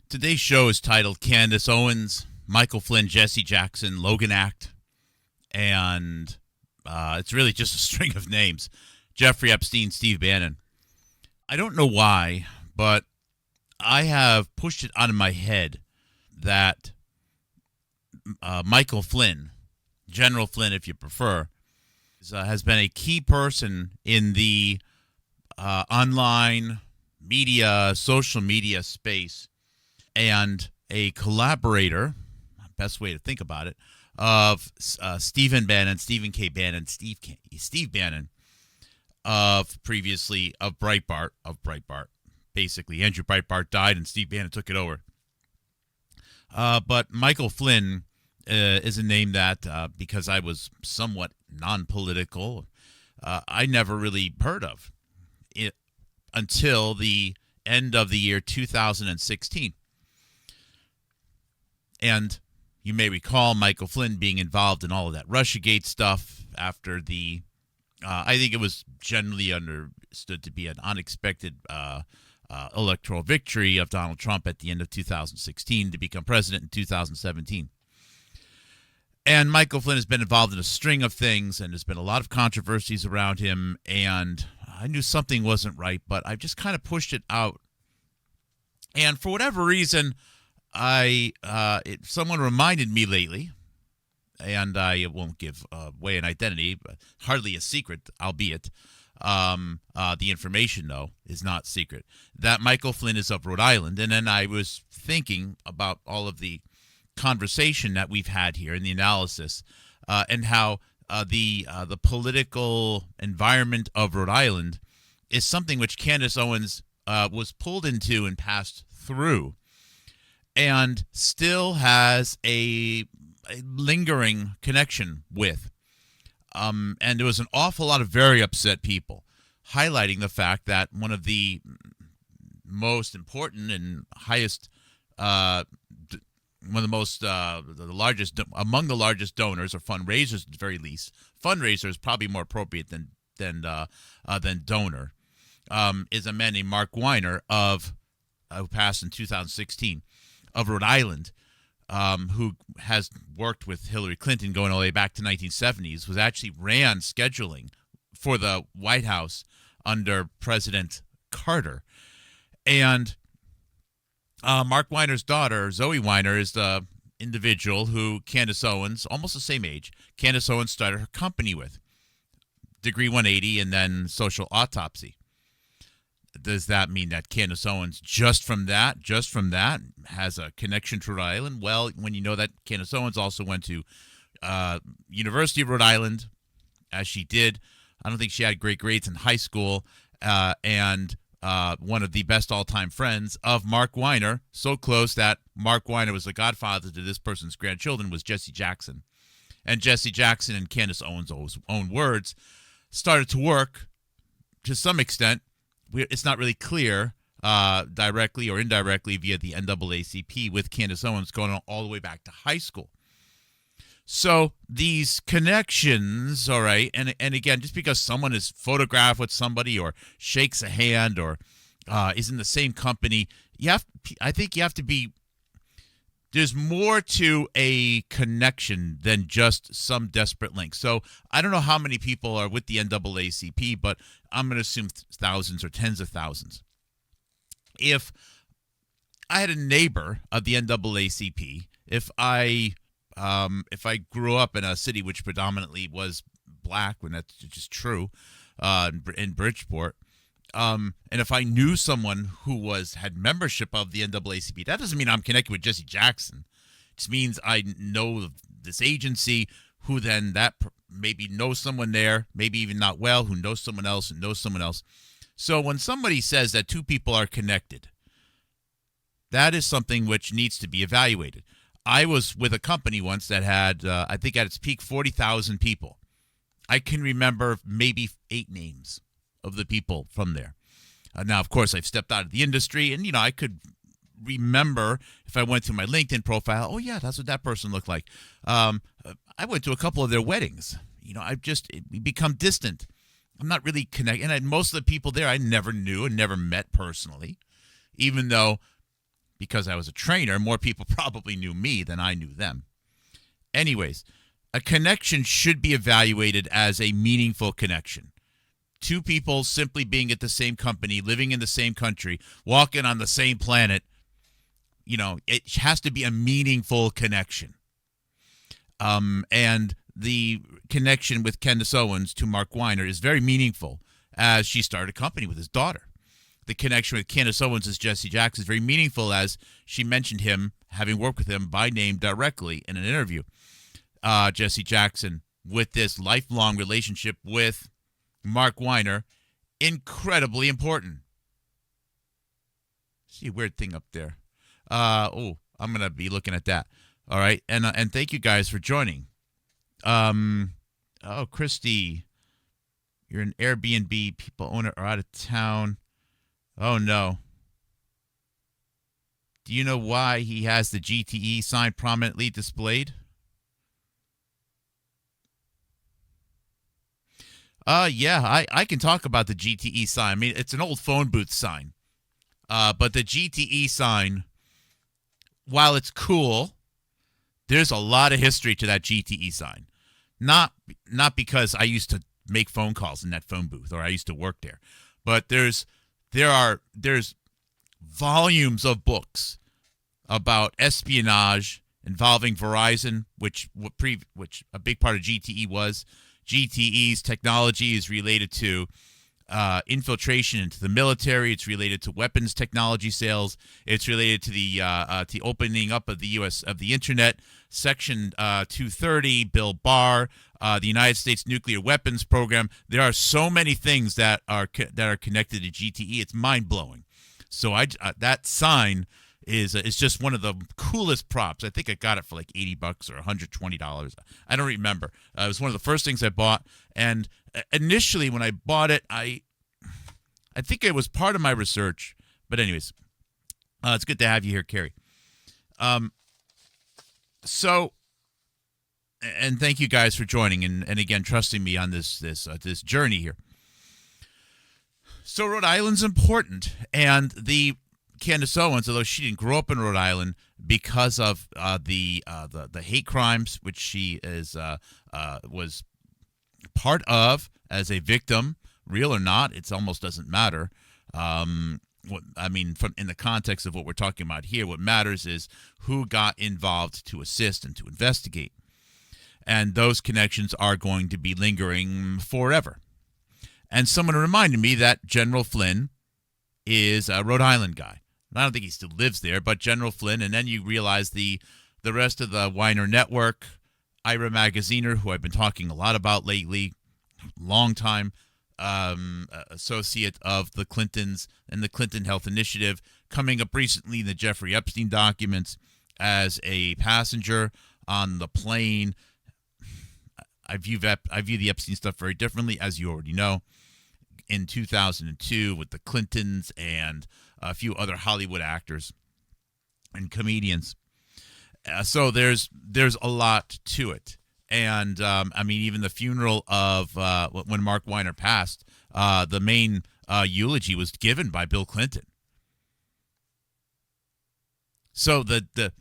Today's show is titled Candace Owens, Michael Flynn, Jesse Jackson, Logan Act, and it's really just a string of names. Jeffrey Epstein, Steve Bannon. I don't know why, but I have pushed it out of my head that Michael Flynn, General Flynn if you prefer, has been a key person in the online media, social media space, and a collaborator, best way to think about it, of Stephen Bannon, Stephen K. Bannon, Steve Bannon, of Breitbart. Basically, Andrew Breitbart died and Steve Bannon took it over. But Michael Flynn is a name that, because I was somewhat non-political, I never really heard of it until the end of the year 2016. And you may recall Michael Flynn being involved in all of that Russiagate stuff after the, I think it was generally understood to be an unexpected electoral victory of Donald Trump at the end of 2016 to become president in 2017. And Michael Flynn has been involved in a string of things, and there's been a lot of controversies around him, and I knew something wasn't right, but I just kind of pushed it out. And for whatever reason, someone reminded me lately, and I won't give away an identity, but hardly a secret, albeit. The information, though, is not secret, that Michael Flynn is of Rhode Island. And then I was thinking about all of the conversation that we've had here in the analysis, and how the political environment of Rhode Island is something which Candace Owens was pulled into and passed through, and still has a lingering connection with. And there was an awful lot of very upset people highlighting the fact that one of the most important and highest, one of the most, the largest, among the largest donors or fundraisers at the very least, fundraiser is probably more appropriate than donor, is a man named Mark Weiner who passed in 2016, of Rhode Island, who has worked with Hillary Clinton going all the way back to 1970s, was actually ran scheduling for the White House under President Carter. And Mark Weiner's daughter, Zoe Weiner, is the individual who Candace Owens, almost the same age, Candace Owens started her company with, Degree 180 and then Social Autopsy. Does that mean that Candace Owens, just from that, has a connection to Rhode Island? Well, when you know that Candace Owens also went to University of Rhode Island, as she did, I don't think she had great grades in high school, and one of the best all-time friends of Mark Weiner, so close that Mark Weiner was the godfather to this person's grandchildren, was Jesse Jackson. And Jesse Jackson, in Candace Owens' own words, started to work to some extent. It's not really clear directly or indirectly via the NAACP with Candace Owens going on all the way back to high school. So these connections, all right, and again, just because someone is photographed with somebody or shakes a hand or is in the same company, I think you have to be, there's more to a connection than just some desperate link. So I don't know how many people are with the NAACP, but I'm going to assume thousands or tens of thousands. If I had a neighbor of the NAACP, if I grew up in a city which predominantly was black, when that's just true, in Bridgeport, and if I knew someone who had membership of the NAACP, that doesn't mean I'm connected with Jesse Jackson. It just means I know this agency, who then maybe knows someone there, maybe even not well, who knows someone else and knows someone else. So when somebody says that two people are connected, that is something which needs to be evaluated. I was with a company once that had, I think at its peak, 40,000 people. I can remember maybe 8 names of the people from there. Now, of course, I've stepped out of the industry, and, I could remember if I went to my LinkedIn profile, oh, yeah, that's what that person looked like. I went to a couple of their weddings. We become distant. I'm not really connected. And most of the people there I never knew and never met personally, even though because I was a trainer, more people probably knew me than I knew them. Anyways, a connection should be evaluated as a meaningful connection. Two people simply being at the same company, living in the same country, walking on the same planet, it has to be a meaningful connection. And the connection with Candace Owens to Mark Weiner is very meaningful, as she started a company with his daughter. The connection with Candace Owens as Jesse Jackson is very meaningful, as she mentioned him, having worked with him by name directly in an interview. Jesse Jackson, with this lifelong relationship with Mark Weiner, incredibly important. See a weird thing up there. I'm going to be looking at that. All right, and thank you guys for joining. Christy, you're an Airbnb. People own it are out of town. Oh, no. Do you know why he has the GTE sign prominently displayed? Yeah, I can talk about the GTE sign. I mean, it's an old phone booth sign. But the GTE sign, while it's cool, there's a lot of history to that GTE sign. Not because I used to make phone calls in that phone booth or I used to work there, but there's volumes of books about espionage involving Verizon, which a big part of GTE was. GTE's technology is related to infiltration into the military. It's related to weapons technology sales. It's related to the opening up of the U.S. of the internet. Section 230, Bill Barr, the United States nuclear weapons program. There are so many things that are connected to GTE. It's mind blowing. So that sign is just one of the coolest props. I think I got it for like $80 or $120. I don't remember. It was one of the first things I bought. And initially when I bought it, I think it was part of my research. But anyways, it's good to have you here, Carrie. So, and thank you guys for joining and again trusting me on this journey here. So Rhode Island's important, and the Candace Owens, although she didn't grow up in Rhode Island because of the hate crimes which she was part of as a victim, real or not, it almost doesn't matter. In the context of what we're talking about here, what matters is who got involved to assist and to investigate. And those connections are going to be lingering forever. And someone reminded me that General Flynn is a Rhode Island guy. I don't think he still lives there, but General Flynn, and then you realize the rest of the Weiner network, Ira Magaziner, who I've been talking a lot about lately, long time associate of the Clintons and the Clinton Health Initiative, coming up recently in the Jeffrey Epstein documents as a passenger on the plane. I view the Epstein stuff very differently, as you already know. In 2002 with the Clintons and a few other Hollywood actors and comedians. So there's a lot to it. And, even the funeral of when Mark Weiner passed, the main eulogy was given by Bill Clinton. So the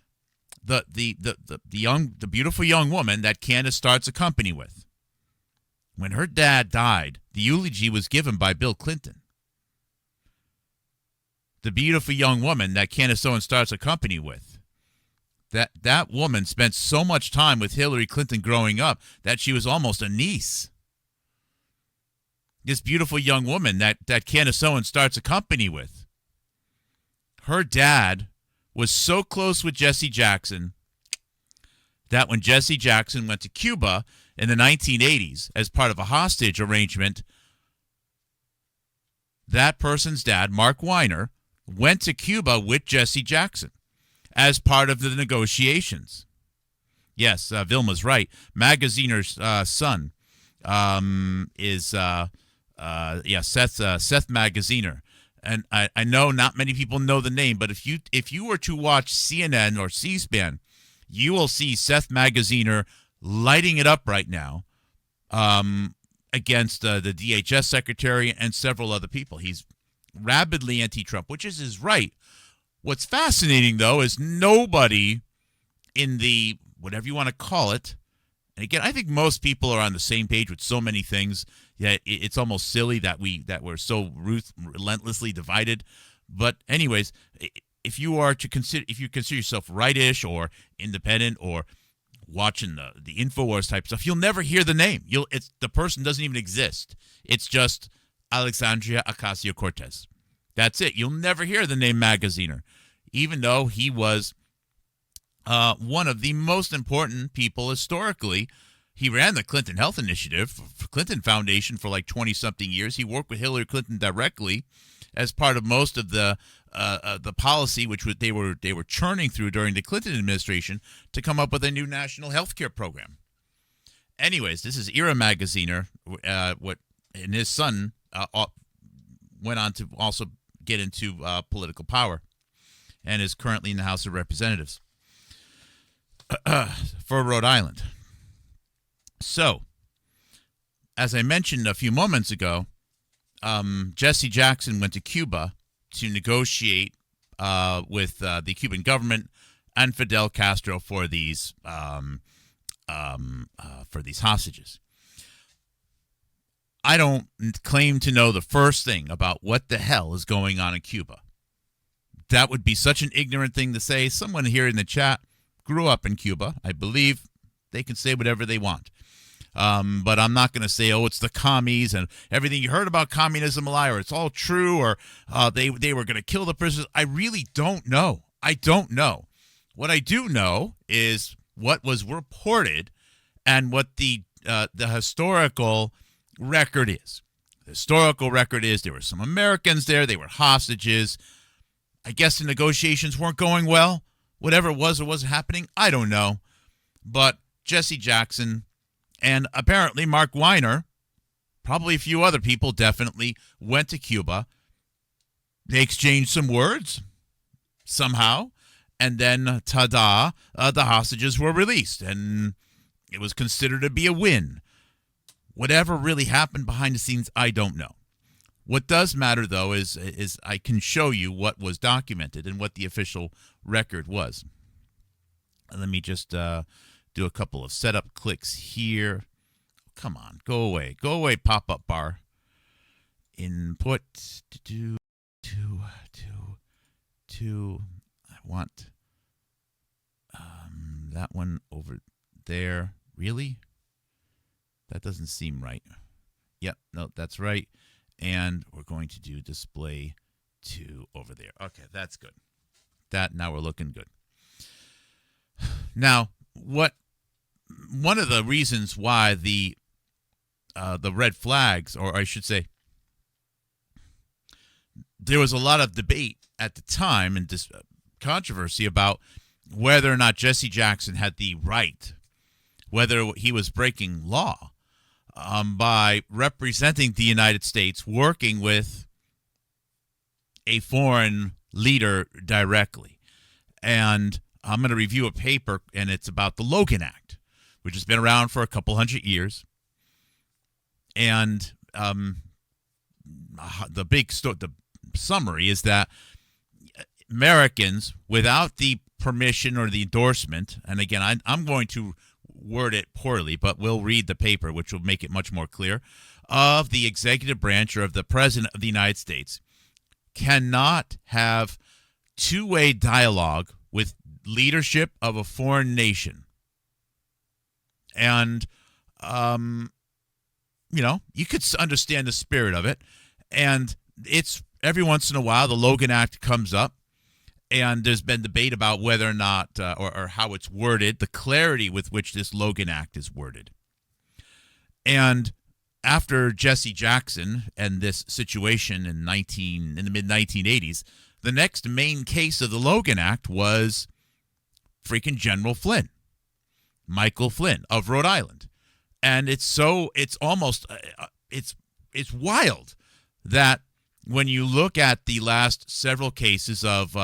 beautiful young woman that Candace starts a company with, when her dad died, the eulogy was given by Bill Clinton. The beautiful young woman that Candace Owens starts a company with, that woman spent so much time with Hillary Clinton growing up that she was almost a niece. This beautiful young woman that Candace Owens starts a company with, her dad was so close with Jesse Jackson that when Jesse Jackson went to Cuba in the 1980s as part of a hostage arrangement, that person's dad, Mark Weiner, went to Cuba with Jesse Jackson as part of the negotiations. Yes, Vilma's right. Magaziner's son is Seth Magaziner. And I know not many people know the name, but if you were to watch CNN or C-SPAN, you will see Seth Magaziner lighting it up right now against the DHS secretary and several other people. He's rabidly anti-Trump, which is his right. What's fascinating, though, is nobody in the, whatever you want to call it, and again, I think most people are on the same page with so many things. Yeah, it's almost silly that we're so relentlessly divided. But anyways, if you consider yourself rightish or independent or watching the InfoWars type stuff, you'll never hear the name. The person doesn't even exist. It's just Alexandria Ocasio-Cortez. That's it. You'll never hear the name Magaziner, even though he was one of the most important people historically. He ran the Clinton Health Initiative, Clinton Foundation, for like 20-something years. He worked with Hillary Clinton directly as part of most of the policy, which they were churning through during the Clinton administration to come up with a new national health care program. Anyways, this is Era Magaziner, and his son went on to also get into political power and is currently in the House of Representatives for Rhode Island. So, as I mentioned a few moments ago, Jesse Jackson went to Cuba to negotiate with the Cuban government and Fidel Castro for these hostages. I don't claim to know the first thing about what the hell is going on in Cuba. That would be such an ignorant thing to say. Someone here in the chat grew up in Cuba. I believe they can say whatever they want. But I'm not going to say, it's the commies and everything you heard about communism a lie, or it's all true, or they were going to kill the prisoners. I really don't know. I don't know. What I do know is what was reported and what the historical record is. The historical record is there were some Americans there. They were hostages. I guess the negotiations weren't going well. Whatever it was or wasn't happening, I don't know. But Jesse Jackson and apparently Mark Weiner, probably a few other people, definitely went to Cuba. They exchanged some words somehow, and then, ta-da, the hostages were released, and it was considered to be a win. Whatever really happened behind the scenes, I don't know. What does matter, though, is I can show you what was documented and what the official record was. Let me just do a couple of setup clicks here. Come on, go away, pop-up bar. Input to. I want that one over there. Really? That doesn't seem right. Yep, no, that's right. And we're going to do display 2 over there. Okay, that's good. Now we're looking good. Now, one of the reasons why the red flags, or I should say, there was a lot of debate at the time and controversy about whether or not Jesse Jackson had the right, whether he was breaking law by representing the United States, working with a foreign leader directly. And I'm going to review a paper, and it's about the Logan Act, which has been around for a couple hundred years. And the summary is that Americans, without the permission or the endorsement, and again, I'm going to word it poorly, but we'll read the paper, which will make it much more clear, of the executive branch or of the President of the United States, cannot have two-way dialogue with leadership of a foreign nation. And, you could understand the spirit of it. And it's every once in a while, the Logan Act comes up, and there's been debate about whether or not, or how it's worded, the clarity with which this Logan Act is worded. And after Jesse Jackson and this situation in the mid-1980s, the next main case of the Logan Act was freaking General Flynn, Michael Flynn of Rhode Island. And it's almost wild that when you look at the last several cases of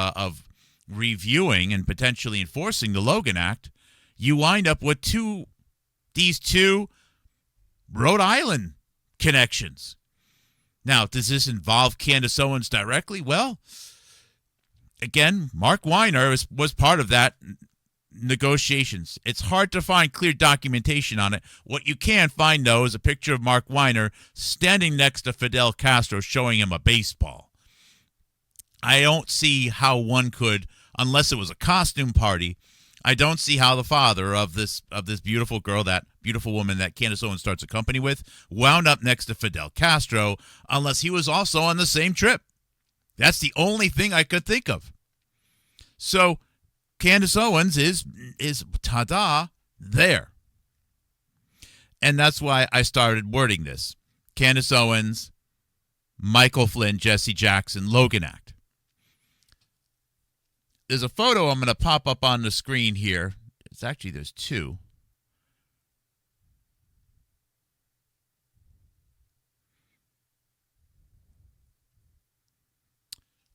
reviewing and potentially enforcing the Logan Act, you wind up with these two Rhode Island connections. Now, does this involve Candace Owens directly? Well, again, Mark Weiner was part of that negotiations. It's hard to find clear documentation on it. What you can find, though, is a picture of Mark Weiner standing next to Fidel Castro showing him a baseball. I don't see how one could, unless it was a costume party, I don't see how the father of this beautiful girl, that beautiful woman that Candace Owens starts a company with, wound up next to Fidel Castro, unless he was also on the same trip. That's the only thing I could think of. So Candace Owens is ta-da, there. And that's why I started wording this. Candace Owens, Michael Flynn, Jesse Jackson, Logan Act. There's a photo I'm going to pop up on the screen here. There's two.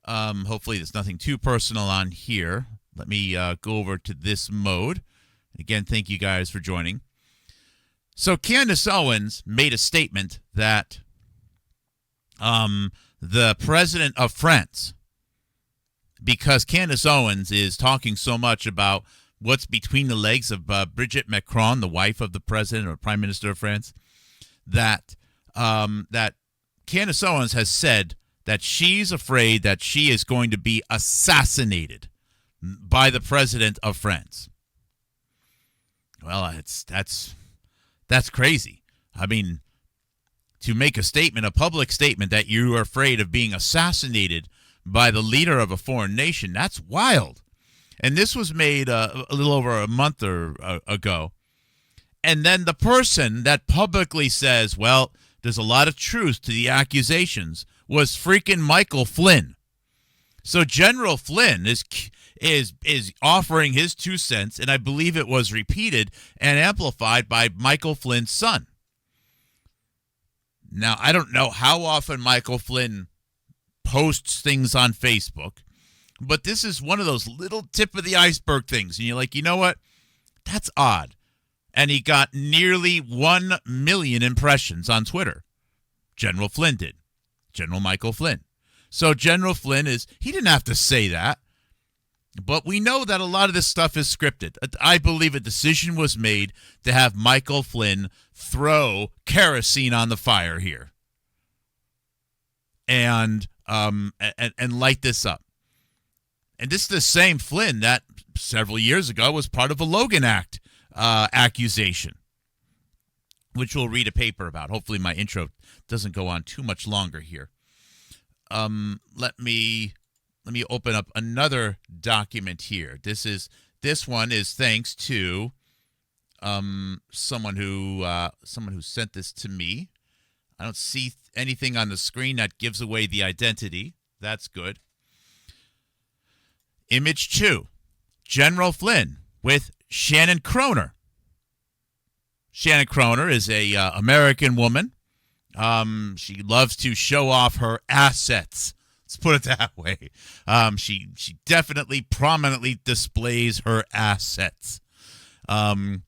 Hopefully there's nothing too personal on here. Let me go over to this mode. Again, thank you guys for joining. So Candace Owens made a statement that the president of France, because Candace Owens is talking so much about what's between the legs of Brigitte Macron, the wife of the president or prime minister of France, that Candace Owens has said that she's afraid that she is going to be assassinated by the president of France. Well, that's crazy. I mean, to make a statement, a public statement, that you are afraid of being assassinated by the leader of a foreign nation, that's wild. And this was made a little over a month ago. And then the person that publicly says, well, there's a lot of truth to the accusations, was freaking Michael Flynn. So General Flynn is offering his 2 cents, and I believe it was repeated and amplified by Michael Flynn's son. Now, I don't know how often Michael Flynn posts things on Facebook, but this is one of those little tip of the iceberg things. And you're like, you know what? That's odd. And he got nearly 1 million impressions on Twitter. General Flynn did. General Michael Flynn. So General Flynn he didn't have to say that. But we know that a lot of this stuff is scripted. I believe a decision was made to have Michael Flynn throw kerosene on the fire here. And light this up. And this is the same Flynn that several years ago was part of a Logan Act accusation, which we'll read a paper about. Hopefully my intro doesn't go on too much longer here. Let me open up another document here. This one is thanks to someone who sent this to me. I don't see anything on the screen that gives away the identity. That's good. Image 2. General Flynn with Shannon Kroner. Shannon Kroner is a American woman. She loves to show off her assets. Let's put it that way. She definitely prominently displays her assets. And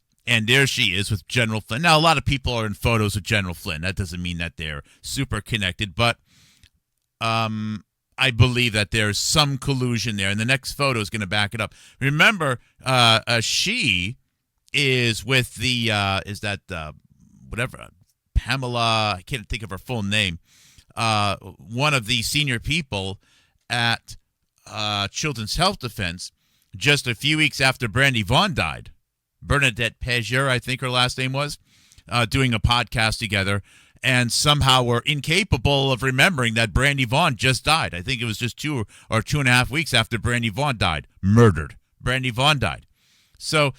there she is with General Flynn. Now, a lot of people are in photos with General Flynn. That doesn't mean that they're super connected, but I believe that there's some collusion there, and the next photo is going to back it up. Remember, she is with Pamela, I can't think of her full name, one of the senior people at Children's Health Defense just a few weeks after Brandy Vaughn died. Bernadette Pagier, I think her last name was, doing a podcast together, and somehow were incapable of remembering that Brandy Vaughn just died. I think it was just 2 or 2.5 weeks after Brandy Vaughn died. Murdered. Brandy Vaughn died. So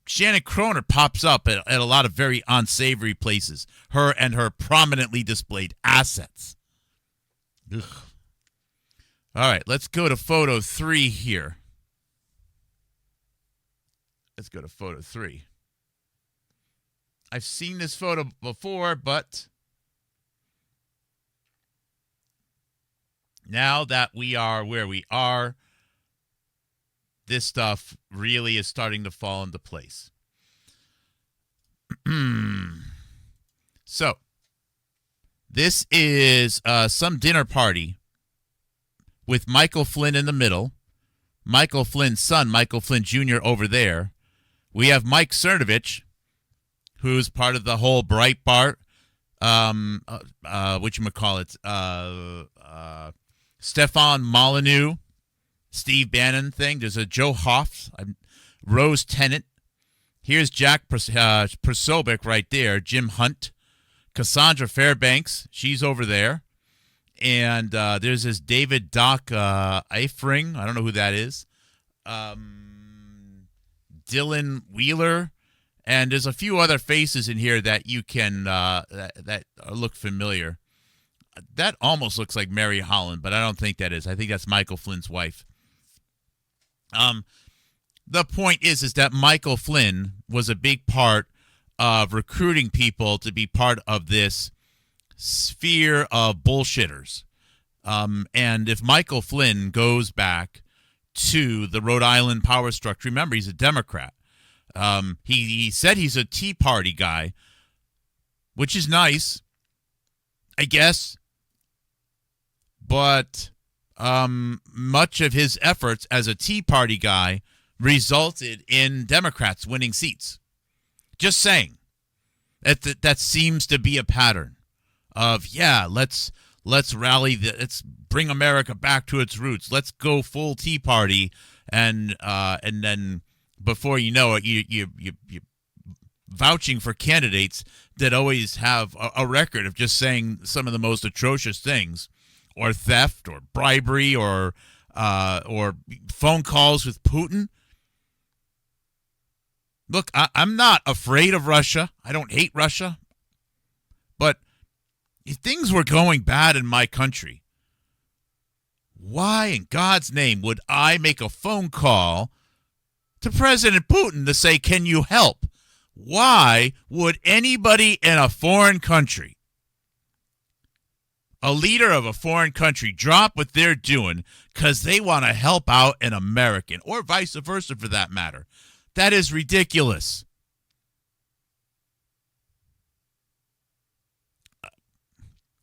Shannon Kroner pops up at a lot of very unsavory places. Her and her prominently displayed assets. Ugh. All right, let's go to photo 3 here. Let's go to photo 3. I've seen this photo before, but now that we are where we are, this stuff really is starting to fall into place. So, this is some dinner party with Michael Flynn in the middle, Michael Flynn's son, Michael Flynn Jr., over there. We have Mike Cernovich, who's part of the whole Breitbart, Stefan Molyneux, Steve Bannon thing. There's a Joe Hoff, Rose Tennant. Here's Jack Posobiec right there, Jim Hunt, Cassandra Fairbanks, she's over there. And there's this David Doc Eifring, I don't know who that is. Dylan Wheeler. And there's a few other faces in here that you can that look familiar. That almost looks like Mary Holland, but I don't think that is. I think that's Michael Flynn's wife. The point is that Michael Flynn was a big part of recruiting people to be part of this sphere of bullshitters. And if Michael Flynn goes back to the Rhode Island power structure, remember, he's a Democrat. He said he's a Tea Party guy, which is nice, I guess. But much of his efforts as a Tea Party guy resulted in Democrats winning seats. Just saying. That seems to be a pattern of, let's rally, let's bring America back to its roots. Let's go full Tea Party, and then before you know it, you vouching for candidates that always have a record of just saying some of the most atrocious things, or theft, or bribery, or phone calls with Putin. Look, I'm not afraid of Russia. I don't hate Russia. But if things were going bad in my country, why in God's name would I make a phone call to President Putin to say, can you help? Why would anybody in a foreign country, a leader of a foreign country, drop what they're doing because they want to help out an American, or vice versa for that matter? That is ridiculous.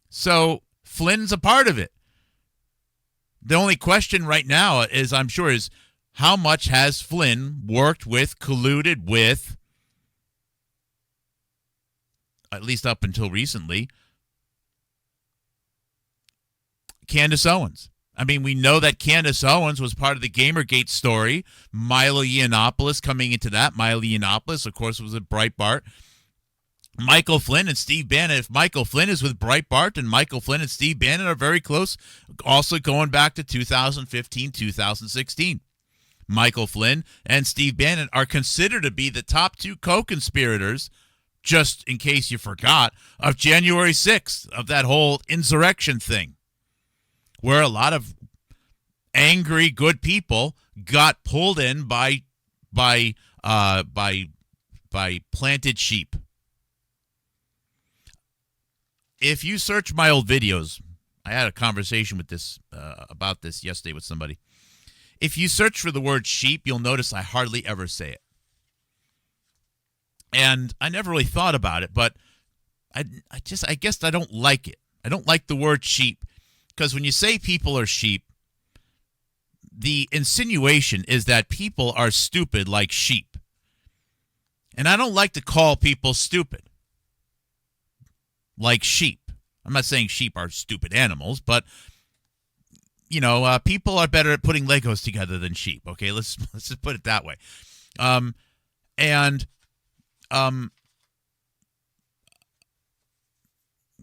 So Flynn's a part of it. The only question right now is, I'm sure, is how much has Flynn worked with, colluded with, at least up until recently, Candace Owens? I mean, we know that Candace Owens was part of the Gamergate story. Milo Yiannopoulos coming into that. Milo Yiannopoulos, of course, was at Breitbart. Michael Flynn and Steve Bannon. If Michael Flynn is with Breitbart, and Michael Flynn and Steve Bannon are very close, also going back to 2015, 2016. Michael Flynn and Steve Bannon are considered to be the top two co-conspirators, just in case you forgot, of January 6th, of that whole insurrection thing, where a lot of angry, good people got pulled in by planted sheep. If you search my old videos, I had a conversation with about this yesterday with somebody. If you search for the word sheep, you'll notice I hardly ever say it. And I never really thought about it, but I guess I don't like it. I don't like the word sheep. Because when you say people are sheep, the insinuation is that people are stupid like sheep. And I don't like to call people stupid like sheep. I'm not saying sheep are stupid animals, but, people are better at putting Legos together than sheep. Okay, let's just put it that way.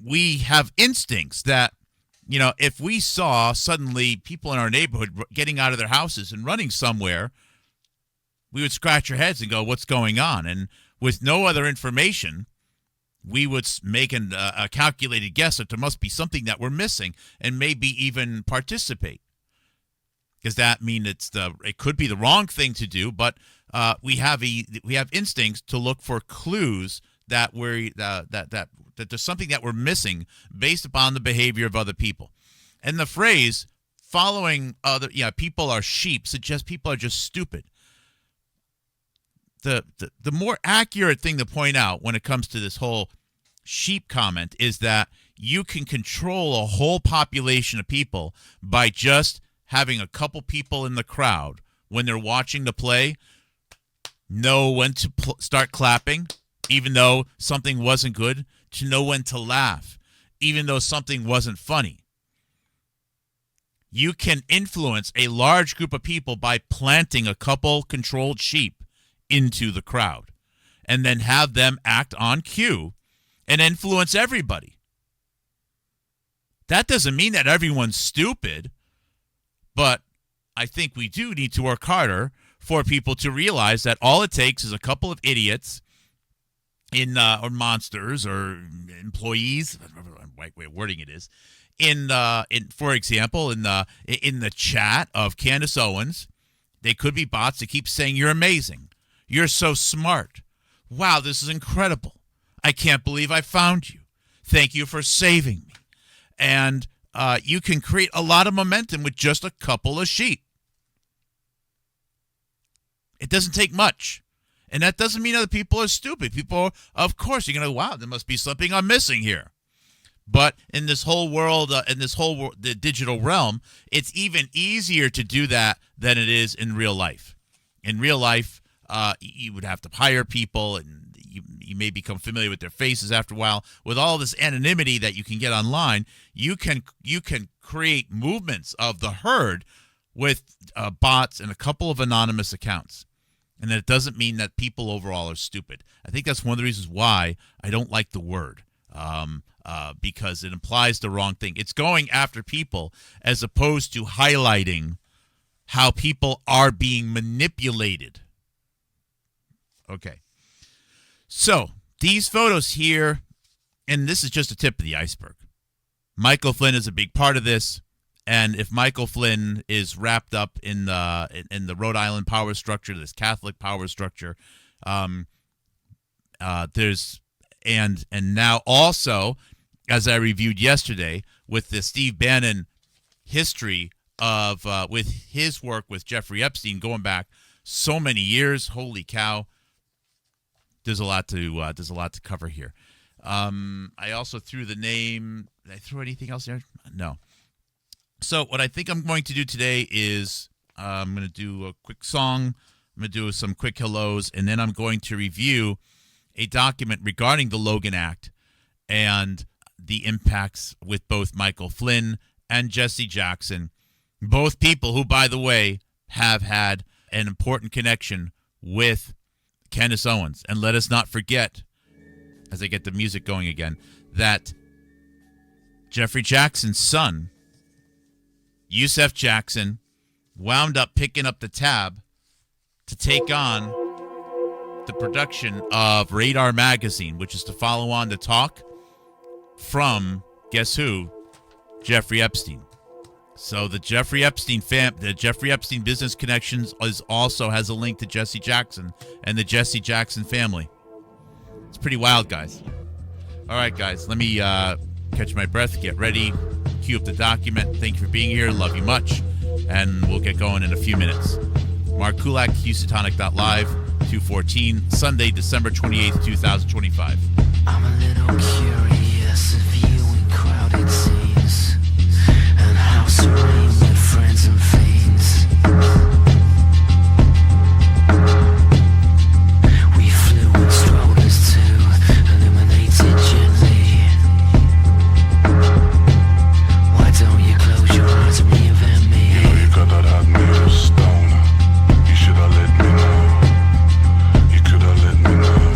We have instincts that, if we saw suddenly people in our neighborhood getting out of their houses and running somewhere, we would scratch our heads and go, what's going on? And with no other information, we would make a calculated guess that there must be something that we're missing, and maybe even participate. Because that means it could be the wrong thing to do, but we have instincts to look for clues that that there's something that we're missing based upon the behavior of other people. And the phrase following people are sheep suggests people are just stupid. The more accurate thing to point out when it comes to this whole sheep comment is that you can control a whole population of people by just having a couple people in the crowd when they're watching the play know when to start clapping, even though something wasn't good, to know when to laugh, even though something wasn't funny. You can influence a large group of people by planting a couple controlled sheep into the crowd and then have them act on cue and influence everybody. That doesn't mean that everyone's stupid, but I think we do need to work harder for people to realize that all it takes is a couple of idiots or monsters or employees, right way of wording it is, for example, in the chat of Candace Owens, they could be bots that keep saying, "You're amazing. You're so smart. Wow, this is incredible. I can't believe I found you. Thank you for saving me." And you can create a lot of momentum with just a couple of sheep. It doesn't take much. And that doesn't mean other people are stupid. People, of course, you're going to, wow, there must be something I'm missing here. But in this whole world, the digital realm, it's even easier to do that than it is in real life. In real life, you would have to hire people, and you may become familiar with their faces after a while. With all this anonymity that you can get online, you can create movements of the herd with bots and a couple of anonymous accounts. And that doesn't mean that people overall are stupid. I think that's one of the reasons why I don't like the word, because it implies the wrong thing. It's going after people as opposed to highlighting how people are being manipulated. Okay. So these photos here, and this is just a tip of the iceberg. Michael Flynn is a big part of this. And if Michael Flynn is wrapped up in the Rhode Island power structure, this Catholic power structure, there's and now also, as I reviewed yesterday, with the Steve Bannon history of with his work with Jeffrey Epstein going back so many years, holy cow! There's a lot to cover here. I also threw the name. Did I throw anything else there? No. So what I think I'm going to do today is I'm going to do a quick song. I'm going to do some quick hellos, and then I'm going to review a document regarding the Logan Act and the impacts with both Michael Flynn and Jesse Jackson, both people who, by the way, have had an important connection with Candace Owens. And let us not forget, as I get the music going again, that Jeffrey Jackson's son, Yusef Jackson, wound up picking up the tab to take on the production of Radar Magazine, which is to follow on the talk from, guess who? Jeffrey Epstein. So the Jeffrey Epstein Business Connections also has a link to Jesse Jackson and the Jesse Jackson family. It's pretty wild, guys. All right, guys, let me catch my breath, get ready, cue up the document. Thank you for being here. Love you much. And we'll get going in a few minutes. Mark Kulak, Houstonic.live, 214, Sunday, December 28th, 2025. I'm a little curious of you in crowded scenes and how serene with friends and fiends. We flew in strollers to illuminated gently. Why don't you close your eyes and reinvent me? You know you got that hot meal stone. You should have let me know. You could have let me know.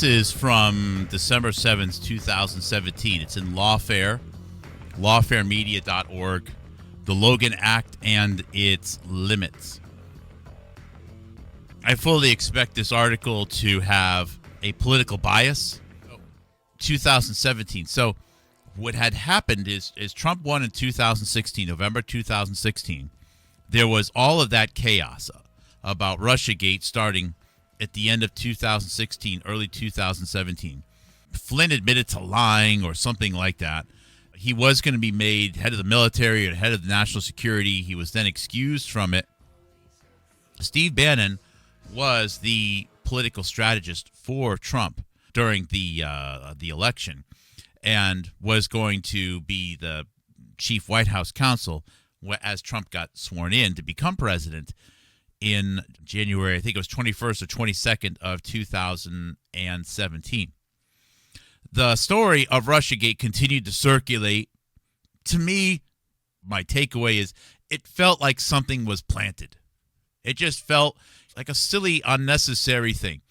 This is from December 7th, 2017. It's in Lawfare, lawfaremedia.org, the Logan Act and its limits. I fully expect this article to have a political bias. 2017. So what had happened is Trump won in 2016, November 2016. There was all of that chaos about Russiagate starting at the end of 2016, early 2017. Flynn admitted to lying or something like that. He was going to be made head of the military or head of the national security. He was then excused from it. Steve Bannon was the political strategist for Trump during the election and was going to be the chief White House counsel as Trump got sworn in to become president in January, I think it was 21st or 22nd of 2017. The story of Russiagate continued to circulate. To me, my takeaway is it felt like something was planted. It just felt like a silly, unnecessary thing.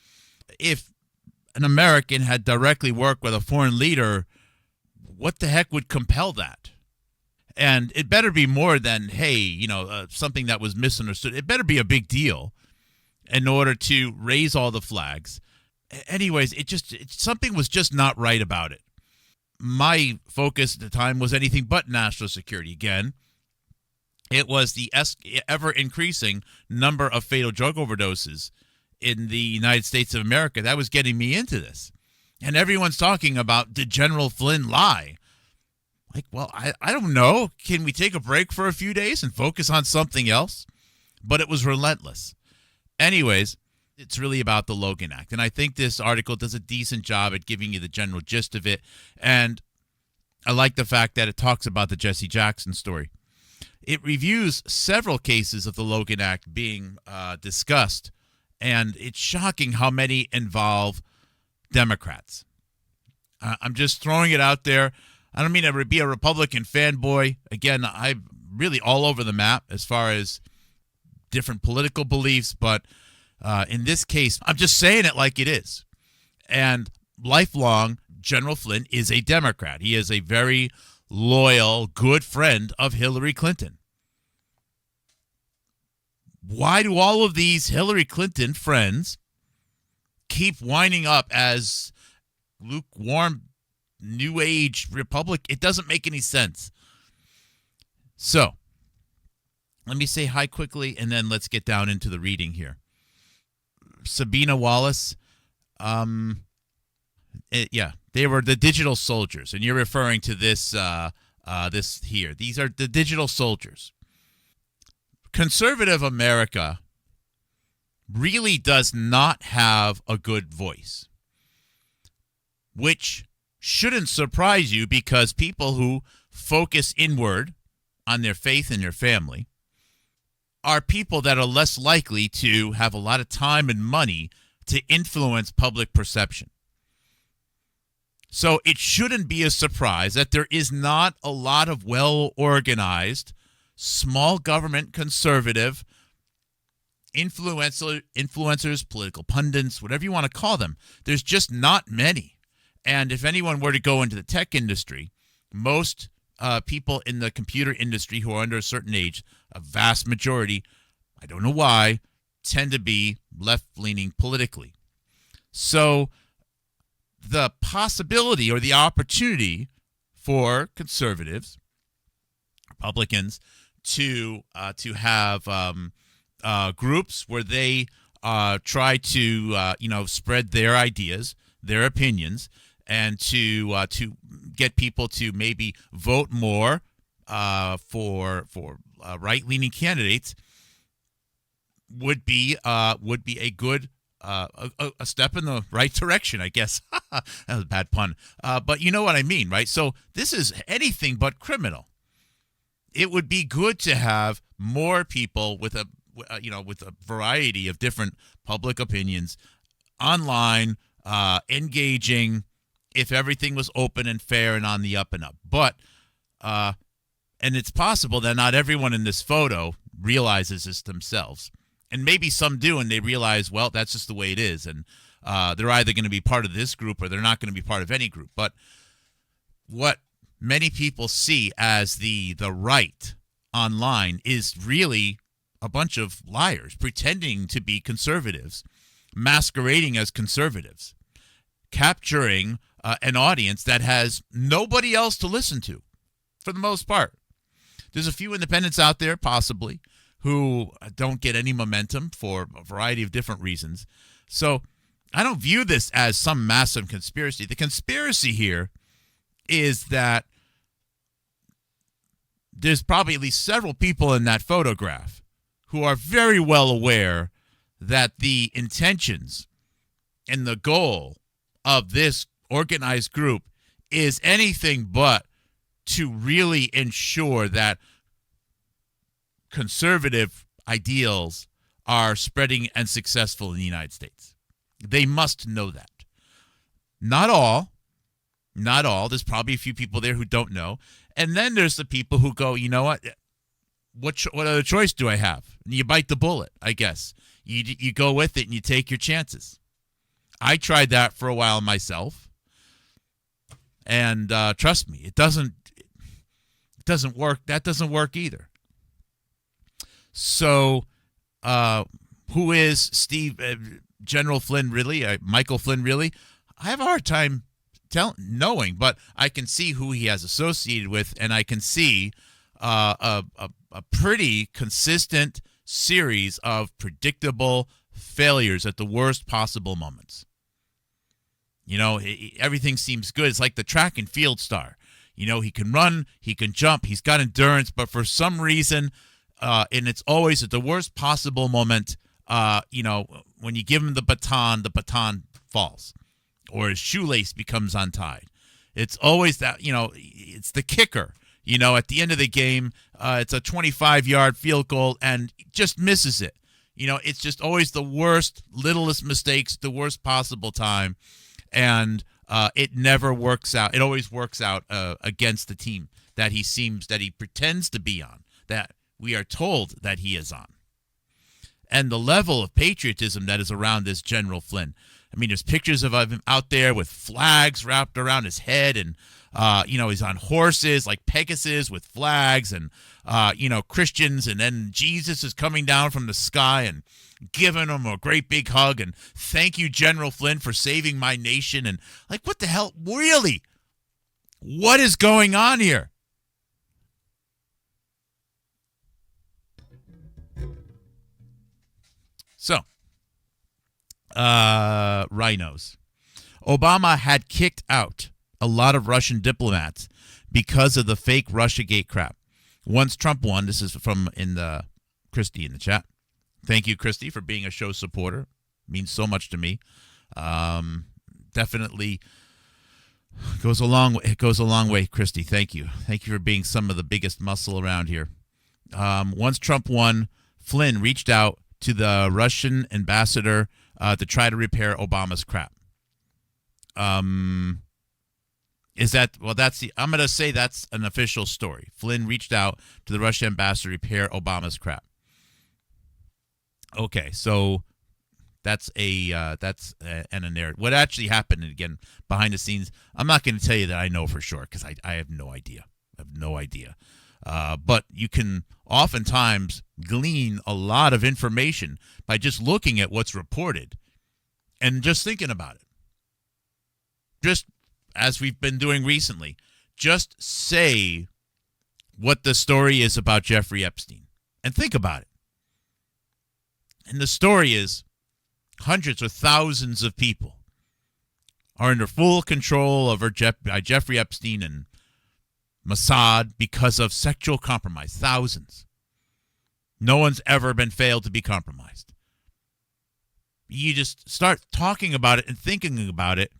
If an American had directly worked with a foreign leader, what the heck would compel that? And it better be more than, hey, something that was misunderstood. It better be a big deal in order to raise all the flags. Anyways, something was just not right about it. My focus at the time was anything but national security. Again, it was the ever-increasing number of fatal drug overdoses in the United States of America. That was getting me into this. And everyone's talking about, did General Flynn lie? Like, well, I don't know. Can we take a break for a few days and focus on something else? But it was relentless. Anyways, it's really about the Logan Act. And I think this article does a decent job at giving you the general gist of it. And I like the fact that it talks about the Jesse Jackson story. It reviews several cases of the Logan Act being discussed. And it's shocking how many involve Democrats. I'm just throwing it out there. I don't mean to be a Republican fanboy. Again, I'm really all over the map as far as different political beliefs, but in this case, I'm just saying it like it is. And lifelong, General Flynn is a Democrat. He is a very loyal, good friend of Hillary Clinton. Why do all of these Hillary Clinton friends keep winding up as lukewarm New Age Republic? It doesn't make any sense. So, let me say hi quickly, and then let's get down into the reading here. Sabina Wallace, they were the digital soldiers, and you're referring to this this here. These are the digital soldiers. Conservative America really does not have a good voice, which shouldn't surprise you because people who focus inward on their faith and their family are people that are less likely to have a lot of time and money to influence public perception. So it shouldn't be a surprise that there is not a lot of well-organized, small government conservative influencers, political pundits, whatever you want to call them. There's just not many. And if anyone were to go into the tech industry, most people in the computer industry who are under a certain age, a vast majority, I don't know why, tend to be left-leaning politically. So the possibility or the opportunity for conservatives, Republicans, to have groups where they try to spread their ideas, their opinions, and to get people to maybe vote more for right-leaning candidates would be a good a step in the right direction, I guess. That was a bad pun, but you know what I mean, right? So this is anything but criminal. It would be good to have more people with a variety of different public opinions online, engaging, if everything was open and fair and on the up and up. But, and it's possible that not everyone in this photo realizes this themselves. And maybe some do, and they realize, well, that's just the way it is. And they're either going to be part of this group or they're not going to be part of any group. But what many people see as the right online is really a bunch of liars pretending to be conservatives, masquerading as conservatives, capturing an audience that has nobody else to listen to for the most part. There's a few independents out there, possibly, who don't get any momentum for a variety of different reasons. So I don't view this as some massive conspiracy. The conspiracy here is that there's probably at least several people in that photograph who are very well aware that the intentions and the goal of this organized group is anything but to really ensure that conservative ideals are spreading and successful in the United States. They must know that. Not all. There's probably a few people there who don't know. And then there's the people who go, you know what? What other choice do I have? And you bite the bullet, I guess. You go with it and you take your chances. I tried that for a while myself. And trust me, it doesn't work. That doesn't work either. So who is General Flynn really? Michael Flynn really? I have a hard time knowing, but I can see who he has associated with, and I can see a pretty consistent series of predictable failures at the worst possible moments. You know, everything seems good. It's like the track and field star. You know, he can run, he can jump, he's got endurance, but for some reason, and it's always at the worst possible moment, you know, when you give him the baton falls, or his shoelace becomes untied. It's always that, you know, it's the kicker. You know, at the end of the game, it's a 25-yard field goal and just misses it. You know, it's just always the worst, littlest mistakes, the worst possible time. And it never works out. It always works out against the team that he pretends to be on, that we are told that he is on. And the level of patriotism that is around this General Flynn. I mean, there's pictures of him out there with flags wrapped around his head, and you know, he's on horses like Pegasus with flags, and you know, Christians, and then Jesus is coming down from the sky and giving him a great big hug, and thank you, General Flynn, for saving my nation. And like, what the hell? Really? What is going on here? So, rhinos. Obama had kicked out a lot of Russian diplomats because of the fake Russiagate crap. Once Trump won, this is from Christy in the chat. Thank you, Christy, for being a show supporter. It means so much to me. Definitely goes a long way. It goes a long way, Christy. Thank you. Thank you for being some of the biggest muscle around here. Once Trump won, Flynn reached out to the Russian ambassador to try to repair Obama's crap. Is that, well, I'm going to say that's an official story. Flynn reached out to the Russian ambassador to repair Obama's crap. Okay, so that's a narrative. What actually happened, and again, behind the scenes, I'm not going to tell you that I know for sure, because I have no idea. I have no idea. But you can oftentimes glean a lot of information by just looking at what's reported and just thinking about it. Just as we've been doing recently, just say what the story is about Jeffrey Epstein and think about it. And the story is hundreds or thousands of people are under full control over Jeffrey Epstein and Mossad because of sexual compromise. Thousands. No one's ever been failed to be compromised. You just start talking about it and thinking about it.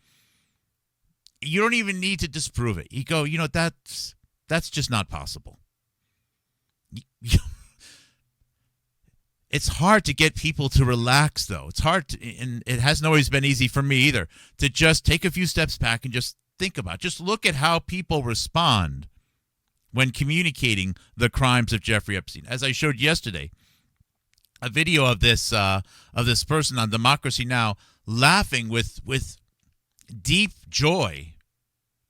You don't even need to disprove it. You go, you know, that's just not possible. It's hard to get people to relax, though. It's hard to, and it hasn't always been easy for me either, to just take a few steps back and just think about it. Just look at how people respond when communicating the crimes of Jeffrey Epstein. As I showed yesterday, a video of this person on Democracy Now! laughing with deep joy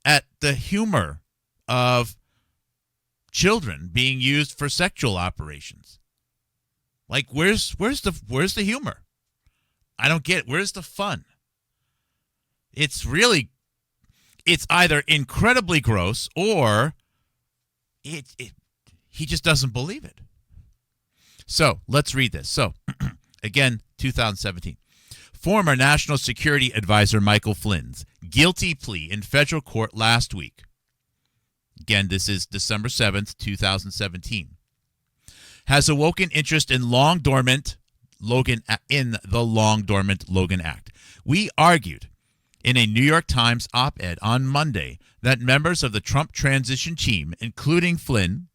at the humor of children being used for sexual operations. Like, where's the humor? I don't get it. Where's the fun? It's either incredibly gross or he just doesn't believe it. So let's read this. So again, 2017. Former National Security Advisor Michael Flynn's guilty plea in federal court last week. Again, this is December 7th, 2017. Has awoken interest in the long dormant Logan Act. We argued in a New York Times op-ed on Monday that members of the Trump transition team, including Flynn,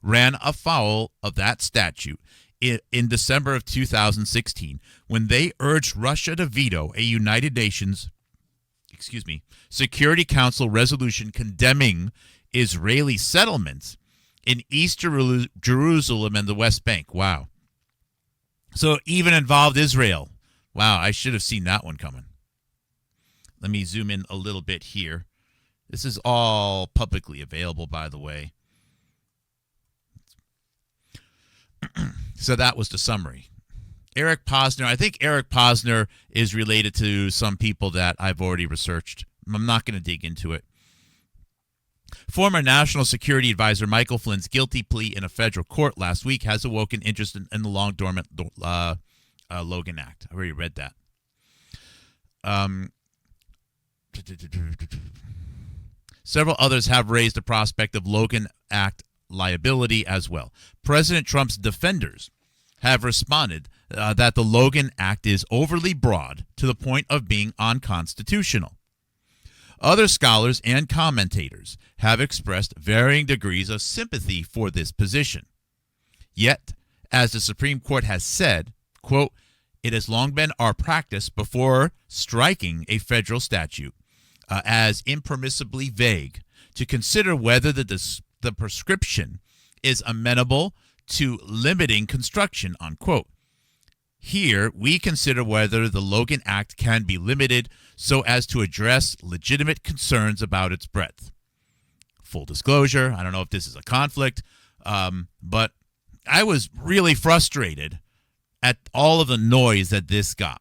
ran afoul of that statute in December of 2016 when they urged Russia to veto a United Nations Security Council resolution condemning Israeli settlements in East Jerusalem and the West Bank. Wow. So it even involved Israel. Wow, I should have seen that one coming. Let me zoom in a little bit here. This is all publicly available, by the way. So that was the summary. Eric Posner. I think Eric Posner is related to some people that I've already researched. I'm not going to dig into it. Former National Security Advisor Michael Flynn's guilty plea in a federal court last week has awoken interest in the long dormant Logan Act. I already read that. Several others have raised the prospect of Logan Act liability as well. President Trump's defenders have responded that the Logan Act is overly broad to the point of being unconstitutional. Other scholars and commentators have expressed varying degrees of sympathy for this position. Yet, as the Supreme Court has said, quote, it has long been our practice before striking a federal statute as impermissibly vague to consider whether the prescription is amenable to limiting construction, unquote. Here, we consider whether the Logan Act can be limited so as to address legitimate concerns about its breadth. Full disclosure, I don't know if this is a conflict, but I was really frustrated at all of the noise that this got.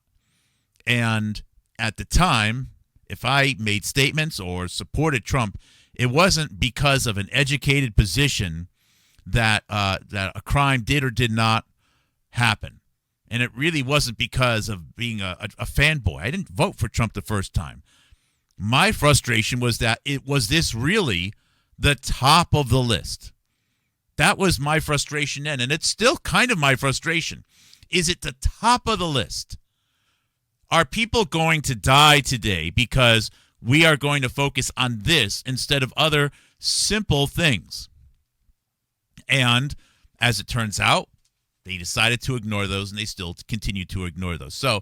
And at the time, if I made statements or supported Trump, it wasn't because of an educated position that a crime did or did not happen. And it really wasn't because of being a fanboy. I didn't vote for Trump the first time. My frustration was that was this really the top of the list? That was my frustration then, and it's still kind of my frustration. Is it the top of the list? Are people going to die today because we are going to focus on this instead of other simple things? And as it turns out, they decided to ignore those, and they still continue to ignore those. So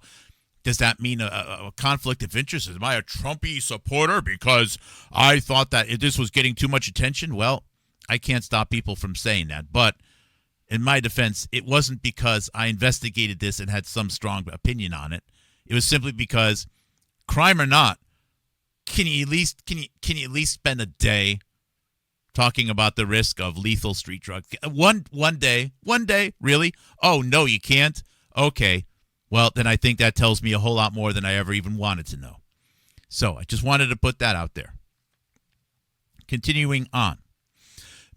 does that mean a conflict of interest? Am I a Trumpy supporter because I thought that this was getting too much attention? Well, I can't stop people from saying that. But in my defense, it wasn't because I investigated this and had some strong opinion on it. It was simply because, crime or not, can you at least spend a day talking about the risk of lethal street drugs? One day, really? Oh, no, you can't? Okay. Well, then I think that tells me a whole lot more than I ever even wanted to know. So I just wanted to put that out there. Continuing on.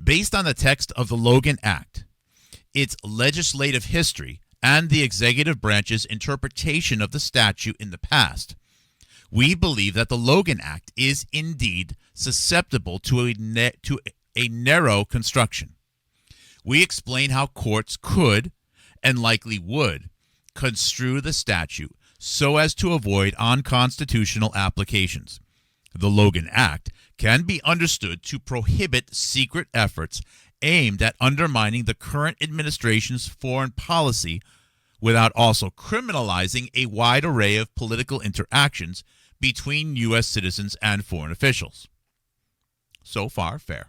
Based on the text of the Logan Act, its legislative history, and the executive branch's interpretation of the statute in the past, we believe that the Logan Act is indeed susceptible to a narrow construction. We explain how courts could, and likely would, construe the statute so as to avoid unconstitutional applications. The Logan Act can be understood to prohibit secret efforts aimed at undermining the current administration's foreign policy without also criminalizing a wide array of political interactions between U.S. citizens and foreign officials. So far, fair.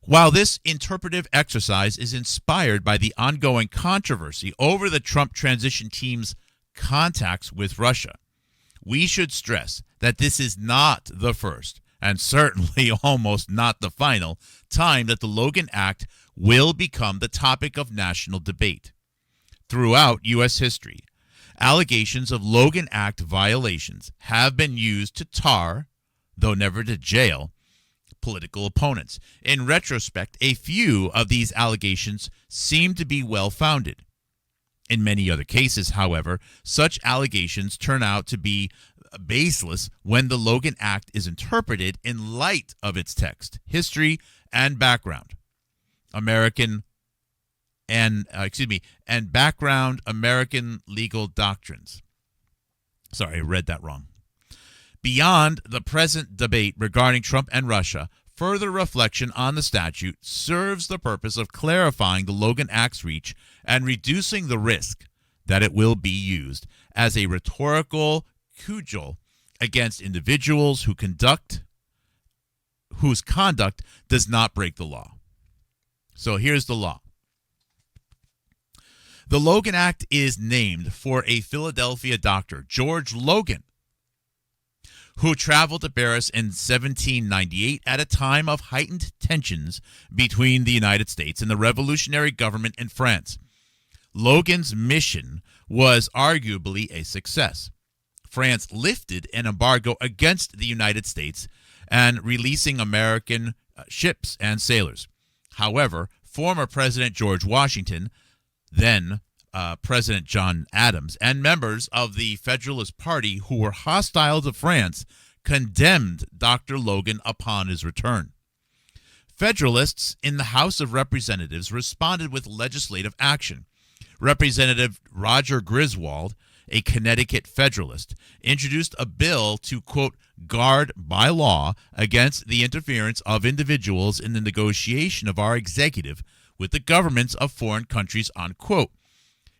While this interpretive exercise is inspired by the ongoing controversy over the Trump transition team's contacts with Russia. We should stress that this is not the first, and certainly almost not the final, time that the Logan Act will become the topic of national debate. Throughout U.S. history, allegations of Logan Act violations have been used to tar, though never to jail, political opponents. In retrospect, a few of these allegations seem to be well-founded. In many other cases, however, such allegations turn out to be baseless when the Logan Act is interpreted in light of its text, history, and background. And background American legal doctrines. Sorry, I read that wrong. Beyond the present debate regarding Trump and Russia, further reflection on the statute serves the purpose of clarifying the Logan Act's reach and reducing the risk that it will be used as a rhetorical cudgel against individuals whose conduct does not break the law. So here's the law. The Logan Act is named for a Philadelphia doctor, George Logan, who traveled to Paris in 1798 at a time of heightened tensions between the United States and the revolutionary government in France. Logan's mission was arguably a success. France lifted an embargo against the United States and releasing American ships and sailors. However, former President George Washington, then President John Adams, and members of the Federalist Party who were hostile to France condemned Dr. Logan upon his return. Federalists in the House of Representatives responded with legislative action. Representative Roger Griswold, a Connecticut Federalist, introduced a bill to, quote, guard by law against the interference of individuals in the negotiation of our executive with the governments of foreign countries, unquote.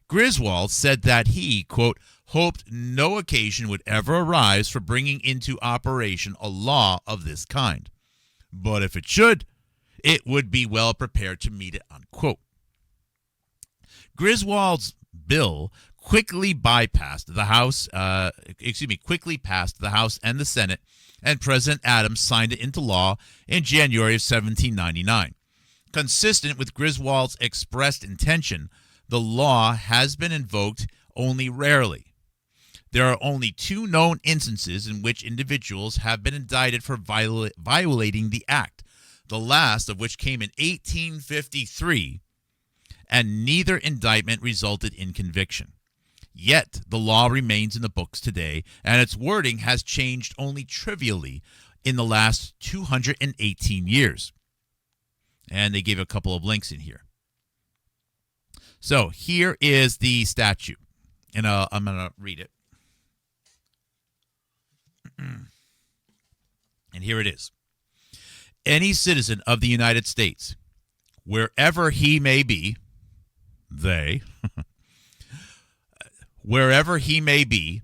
Griswold said that he, quote, hoped no occasion would ever arise for bringing into operation a law of this kind. But if it should, it would be well prepared to meet it, unquote. Griswold's bill quickly passed the House and the Senate, and President Adams signed it into law in January of 1799. Consistent with Griswold's expressed intention, the law has been invoked only rarely. There are only two known instances in which individuals have been indicted for violating the act, the last of which came in 1853, and neither indictment resulted in conviction. Yet, the law remains in the books today, and its wording has changed only trivially in the last 218 years. And they gave a couple of links in here. So, here is the statute, and I'm going to read it. And here it is. Any citizen of the United States, wherever he may be, wherever he may be,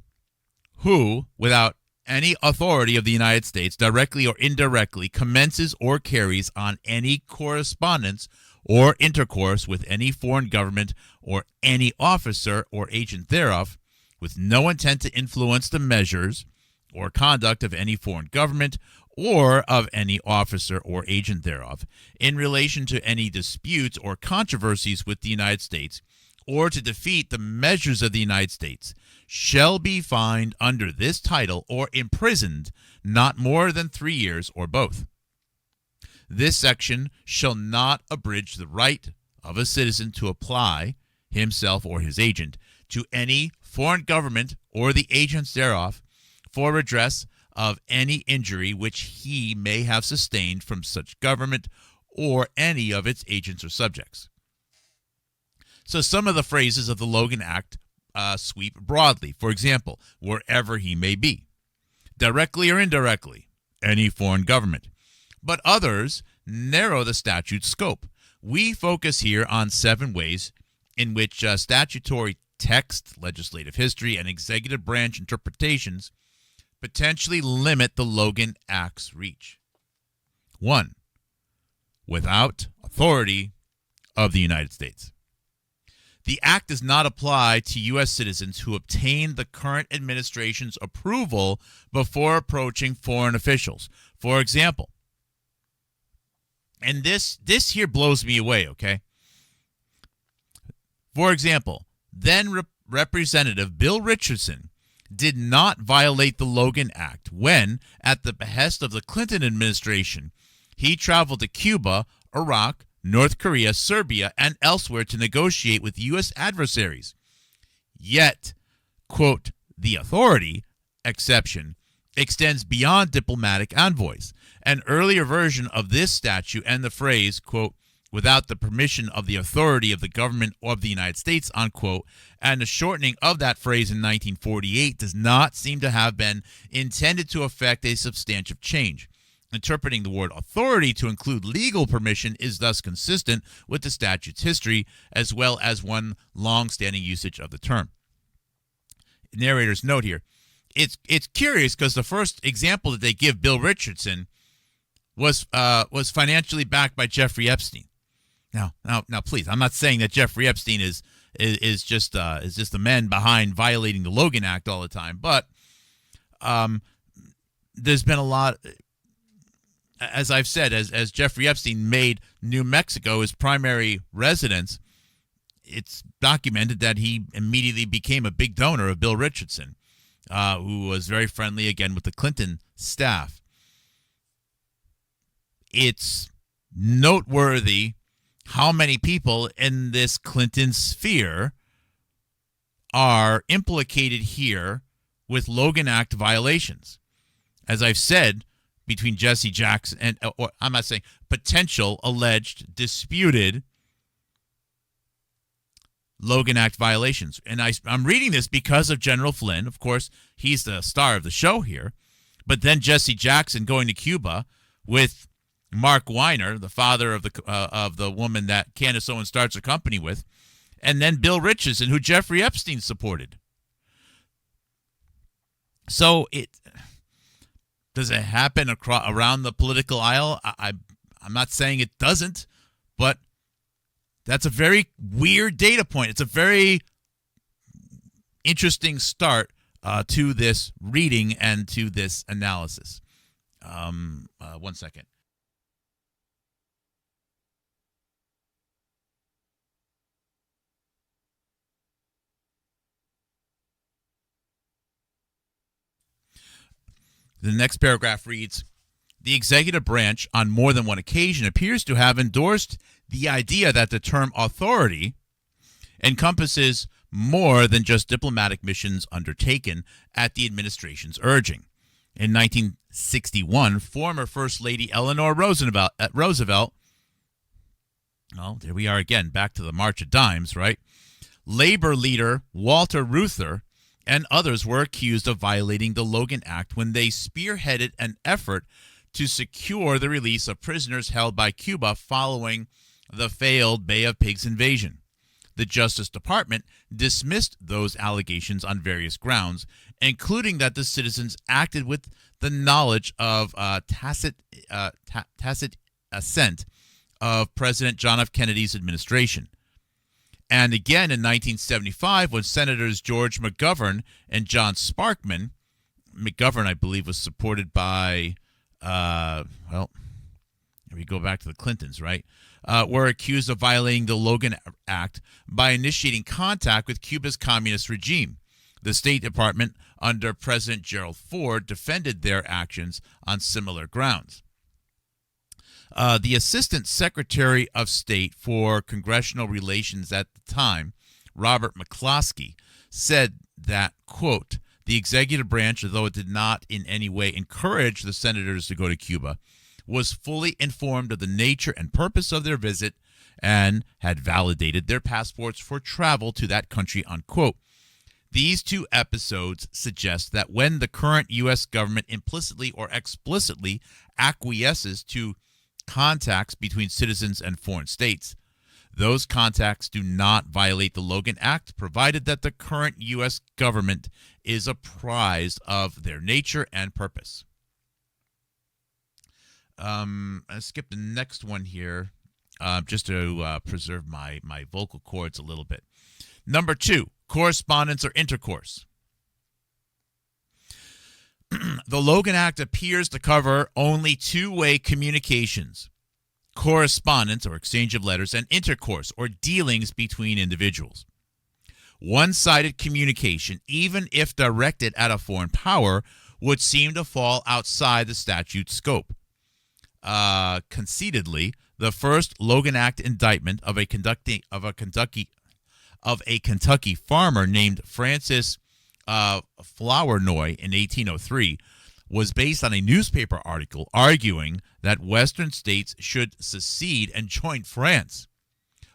who, without any authority of the United States, directly or indirectly, commences or carries on any correspondence or intercourse with any foreign government or any officer or agent thereof, with no intent to influence the measures or conduct of any foreign government or of any officer or agent thereof, in relation to any disputes or controversies with the United States, or to defeat the measures of the United States, shall be fined under this title or imprisoned not more than 3 years or both. This section shall not abridge the right of a citizen to apply, himself or his agent, to any foreign government or the agents thereof for redress of any injury which he may have sustained from such government or any of its agents or subjects. So some of the phrases of the Logan Act sweep broadly. For example, wherever he may be, directly or indirectly, any foreign government. But others narrow the statute's scope. We focus here on 7 ways in which statutory text, legislative history, and executive branch interpretations potentially limit the Logan Act's reach. 1. Without authority of the United States. The act does not apply to U.S. citizens who obtain the current administration's approval before approaching foreign officials. For example, and this here blows me away, okay? For example, then Representative Bill Richardson did not violate the Logan Act when, at the behest of the Clinton administration, he traveled to Cuba, Iraq, North Korea, Serbia, and elsewhere to negotiate with U.S. adversaries. Yet, quote, the authority exception extends beyond diplomatic envoys. An earlier version of this statute and the phrase, quote, without the permission of the authority of the government of the United States, unquote, and the shortening of that phrase in 1948 does not seem to have been intended to effect a substantive change. Interpreting the word authority to include legal permission is thus consistent with the statute's history, as well as one long-standing usage of the term. Narrator's note here. It's curious because the first example that they give Bill Richardson was financially backed by Jeffrey Epstein. Now, please, I'm not saying that Jeffrey Epstein is just the man behind violating the Logan Act all the time, but there's been a lot. As I've said, as Jeffrey Epstein made New Mexico his primary residence, it's documented that he immediately became a big donor of Bill Richardson, who was very friendly, again, with the Clinton staff. It's noteworthy how many people in this Clinton sphere are implicated here with Logan Act violations. As I've said, between Jesse Jackson and, or I'm not saying potential, alleged, disputed Logan Act violations. And I'm reading this because of General Flynn. Of course, he's the star of the show here. But then Jesse Jackson going to Cuba with Mark Weiner, the father of the woman that Candace Owens starts a company with, and then Bill Richardson, who Jeffrey Epstein supported. So does it happen around the political aisle? I'm not saying it doesn't, but that's a very weird data point. It's a very interesting start to this reading and to this analysis. 1 second. The next paragraph reads, the executive branch on more than one occasion appears to have endorsed the idea that the term authority encompasses more than just diplomatic missions undertaken at the administration's urging. In 1961, former First Lady Eleanor Roosevelt, well, there we are again, back to the March of Dimes, right? Labor leader Walter Reuther and others were accused of violating the Logan Act when they spearheaded an effort to secure the release of prisoners held by Cuba following the failed Bay of Pigs invasion. The Justice Department dismissed those allegations on various grounds, including that the citizens acted with the knowledge of tacit assent of President John F. Kennedy's administration. And again in 1975, when Senators George McGovern and John Sparkman, McGovern, I believe, was supported by, well, here we go back to the Clintons, right? Were accused of violating the Logan Act by initiating contact with Cuba's communist regime. The State Department, under President Gerald Ford, defended their actions on similar grounds. The Assistant Secretary of State for Congressional Relations at the time, Robert McCloskey, said that, quote, the executive branch, although it did not in any way encourage the senators to go to Cuba, was fully informed of the nature and purpose of their visit and had validated their passports for travel to that country, unquote. These two episodes suggest that when the current U.S. government implicitly or explicitly acquiesces to contacts between citizens and foreign states, those contacts do not violate the Logan Act, provided that the current U.S. government is apprised of their nature and purpose. I'll skip the next one here. just to preserve my vocal cords a little bit. Number 2, correspondence or intercourse. The Logan Act appears to cover only two-way communications, correspondence or exchange of letters, and intercourse or dealings between individuals. One-sided communication, even if directed at a foreign power, would seem to fall outside the statute's scope. Conceitedly, the first Logan Act indictment of a Kentucky farmer named Francis Flournoy in 1803 was based on a newspaper article arguing that Western states should secede and join France.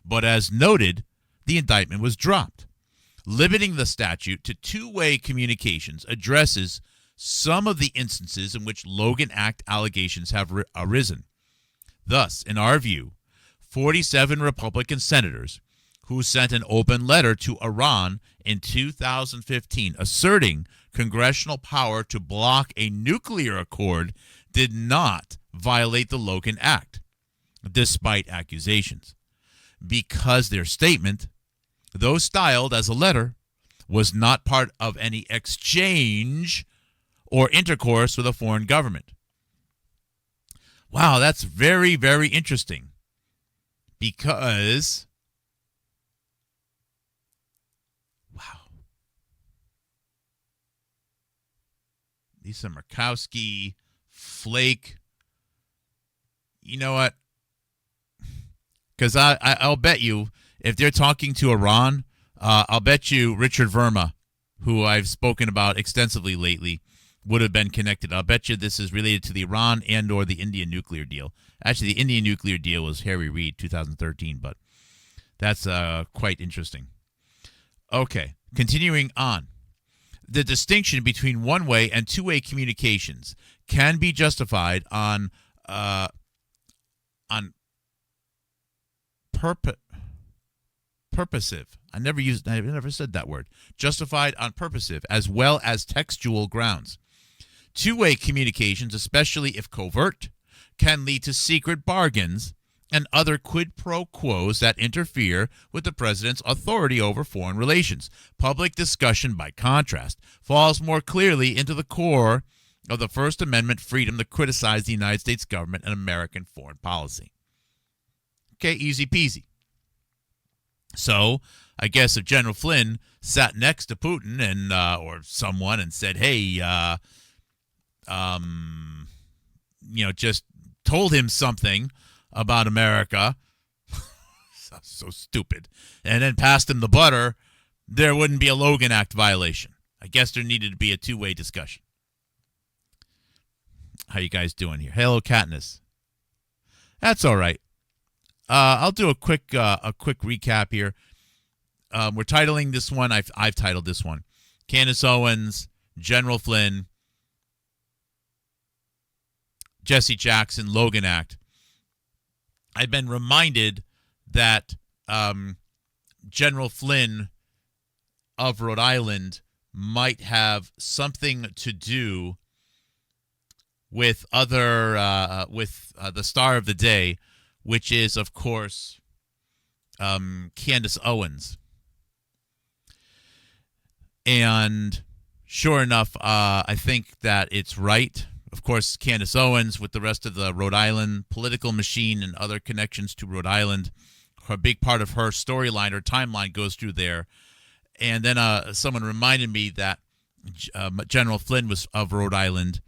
But as noted, the indictment was dropped. Limiting the statute to two-way communications addresses some of the instances in which Logan Act allegations have arisen. Thus, in our view, 47 Republican senators who sent an open letter to Iran in 2015 asserting congressional power to block a nuclear accord did not violate the Logan Act, despite accusations, because their statement, though styled as a letter, was not part of any exchange or intercourse with a foreign government. Wow, that's very, very interesting, because Lisa Murkowski, Flake. You know what? Because I'll bet you, if they're talking to Iran, I'll bet you Richard Verma, who I've spoken about extensively lately, would have been connected. I'll bet you this is related to the Iran and or the Indian nuclear deal. Actually, the Indian nuclear deal was Harry Reid, 2013, but that's quite interesting. Okay, continuing on. The distinction between one-way and two-way communications can be justified on purposive. I never said that word. Justified on purposive as well as textual grounds. Two-way communications, especially if covert, can lead to secret bargains and other quid pro quos that interfere with the president's authority over foreign relations. Public discussion, by contrast, falls more clearly into the core of the First Amendment freedom to criticize the United States government and American foreign policy. Okay, easy peasy. So, I guess if General Flynn sat next to Putin and or someone and said, "Hey, just told him something about America," so stupid, and then passed him the butter, there wouldn't be a Logan Act violation. I guess there needed to be a two-way discussion. How you guys doing here? Hello, Katniss. That's all right. I'll do a quick recap here. We're titling this one. I've titled this one: Candace Owens, General Flynn, Jesse Jackson, Logan Act. I've been reminded that General Flynn of Rhode Island might have something to do with the star of the day, which is, of course, Candace Owens. And sure enough, I think that it's right. Of course, Candace Owens, with the rest of the Rhode Island political machine and other connections to Rhode Island, a big part of her storyline, her timeline goes through there. And then someone reminded me that General Flynn was of Rhode Island.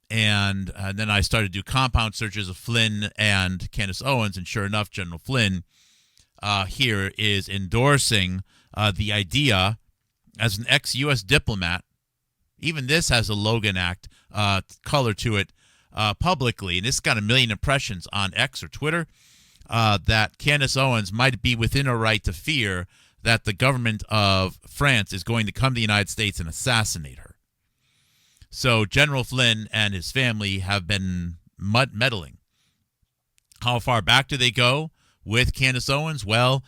And then I started to do compound searches of Flynn and Candace Owens, and sure enough, General Flynn here is endorsing the idea as an ex-U.S. diplomat. Even this has a Logan Act color to it publicly, and it's got 1 million impressions on X or Twitter, that Candace Owens might be within her right to fear that the government of France is going to come to the United States and assassinate her. So General Flynn and his family have been meddling. How far back do they go with Candace Owens? Well,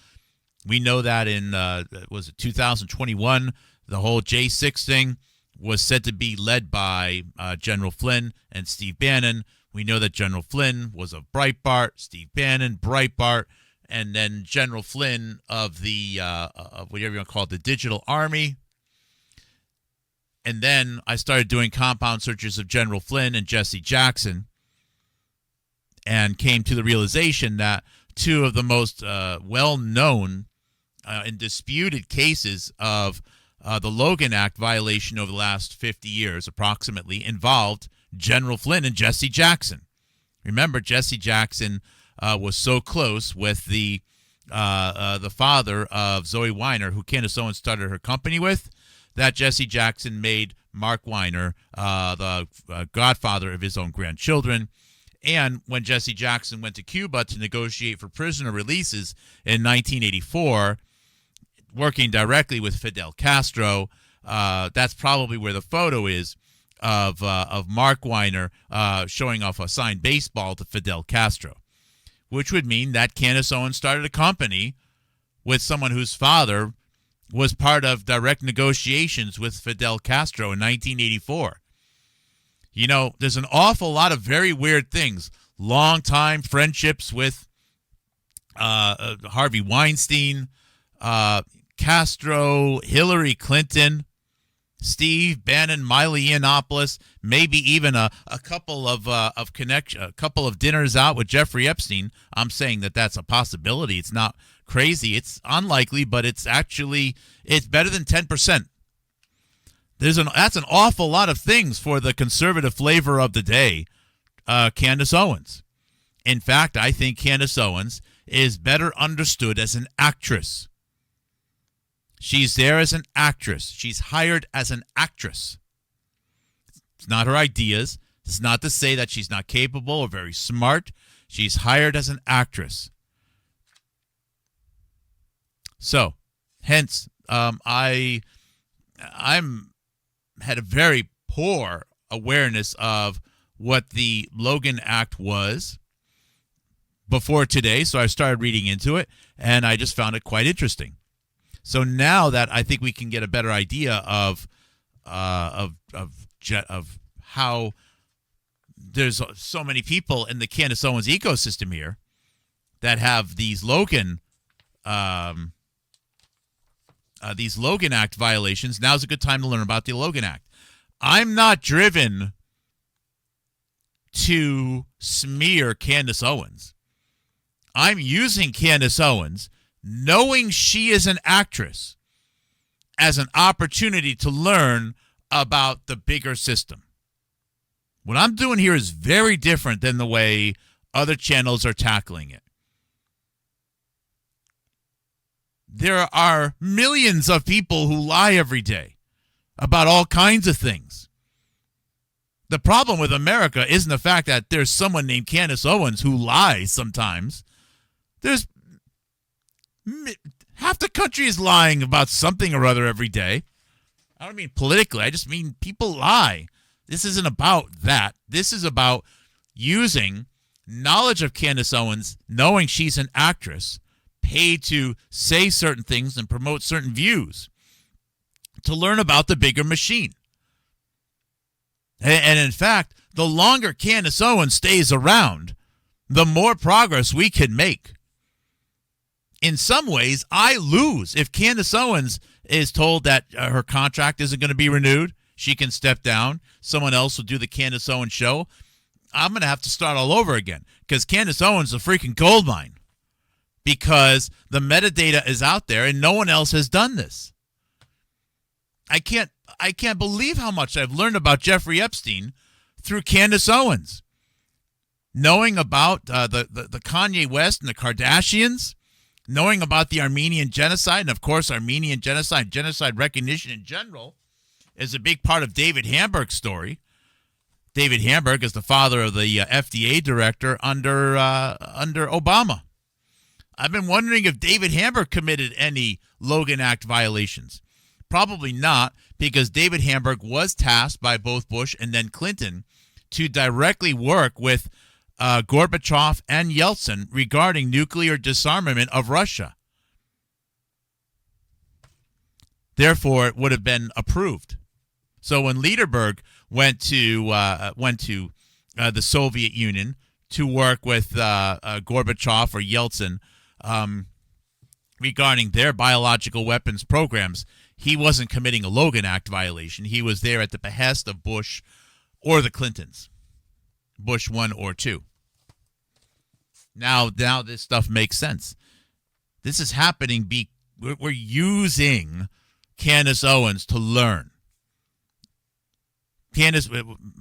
we know that in, 2021, the whole J6 thing was said to be led by General Flynn and Steve Bannon, We know that General Flynn was of Breitbart, Steve Bannon, Breitbart, and then General Flynn of the, of whatever you want to call it, the Digital Army. And then I started doing compound searches of General Flynn and Jesse Jackson and came to the realization that two of the most well-known and disputed cases of the Logan Act violation over the last 50 years, approximately, involved General Flynn and Jesse Jackson. Remember, Jesse Jackson was so close with the father of Zoe Weiner, who Candace Owens started her company with, that Jesse Jackson made Mark Weiner the godfather of his own grandchildren. And when Jesse Jackson went to Cuba to negotiate for prisoner releases in 1984, working directly with Fidel Castro, that's probably where the photo is of Mark Weiner showing off a signed baseball to Fidel Castro, which would mean that Candace Owens started a company with someone whose father was part of direct negotiations with Fidel Castro in 1984. You know, there's an awful lot of very weird things. Long-time friendships with Harvey Weinstein, Castro, Hillary Clinton, Steve Bannon, Milo Yiannopoulos, maybe even a couple of dinners out with Jeffrey Epstein. I'm saying that that's a possibility. It's not crazy. It's unlikely, but it's better than 10%. That's an awful lot of things for the conservative flavor of the day, Candace Owens. In fact, I think Candace Owens is better understood as an actress. She's there as an actress. She's hired as an actress. It's not her ideas. It's not to say that she's not capable or very smart. She's hired as an actress. So, hence, I'm had a very poor awareness of what the Logan Act was before today, so I started reading into it, and I just found it quite interesting. So now that I think we can get a better idea of how there's so many people in the Candace Owens ecosystem here that have these Logan Act violations, now's a good time to learn about the Logan Act. I'm not driven to smear Candace Owens. I'm using Candace Owens, knowing she is an actress, as an opportunity to learn about the bigger system. What I'm doing here is very different than the way other channels are tackling it. There are millions of people who lie every day about all kinds of things. The problem with America isn't the fact that there's someone named Candace Owens who lies sometimes. There's half the country is lying about something or other every day. I don't mean politically. I just mean people lie. This isn't about that. This is about using knowledge of Candace Owens, knowing she's an actress, paid to say certain things and promote certain views, to learn about the bigger machine. And in fact, the longer Candace Owens stays around, the more progress we can make. In some ways, I lose. If Candace Owens is told that her contract isn't going to be renewed, she can step down, someone else will do the Candace Owens show, I'm going to have to start all over again, because Candace Owens is a freaking gold mine, because the metadata is out there and no one else has done this. I can't believe how much I've learned about Jeffrey Epstein through Candace Owens. Knowing about the Kanye West and the Kardashians, knowing about the Armenian genocide, and of course Armenian genocide recognition in general, is a big part of David Hamburg's story. David Hamburg is the father of the FDA director under Obama. I've been wondering if David Hamburg committed any Logan Act violations. Probably not, because David Hamburg was tasked by both Bush and then Clinton to directly work with Gorbachev and Yeltsin regarding nuclear disarmament of Russia. Therefore, it would have been approved. So when Lederberg went to the Soviet Union to work with Gorbachev or Yeltsin regarding their biological weapons programs, he wasn't committing a Logan Act violation. He was there at the behest of Bush or the Clintons, Bush 1 or 2. Now this stuff makes sense. This is happening. We're using Candace Owens to learn. Candace,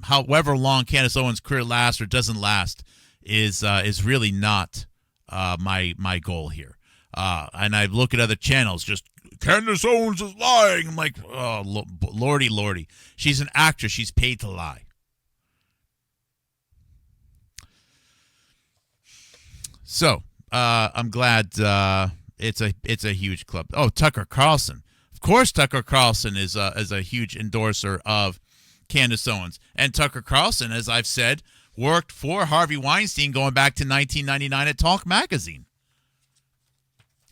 however long Candace Owens' career lasts or doesn't last, is really not my goal here. And I look at other channels, just Candace Owens is lying. I'm like, oh, lordy. She's an actress. She's paid to lie. So I'm glad it's a huge club. Oh, Tucker Carlson. Of course, Tucker Carlson is a huge endorser of Candace Owens. And Tucker Carlson, as I've said, worked for Harvey Weinstein going back to 1999 at Talk Magazine.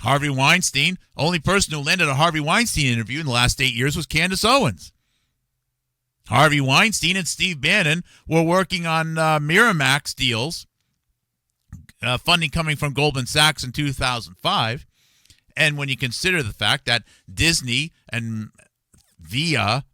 Harvey Weinstein, only person who landed a Harvey Weinstein interview in the last 8 years was Candace Owens. Harvey Weinstein and Steve Bannon were working on Miramax deals, funding coming from Goldman Sachs in 2005. And when you consider the fact that Disney and via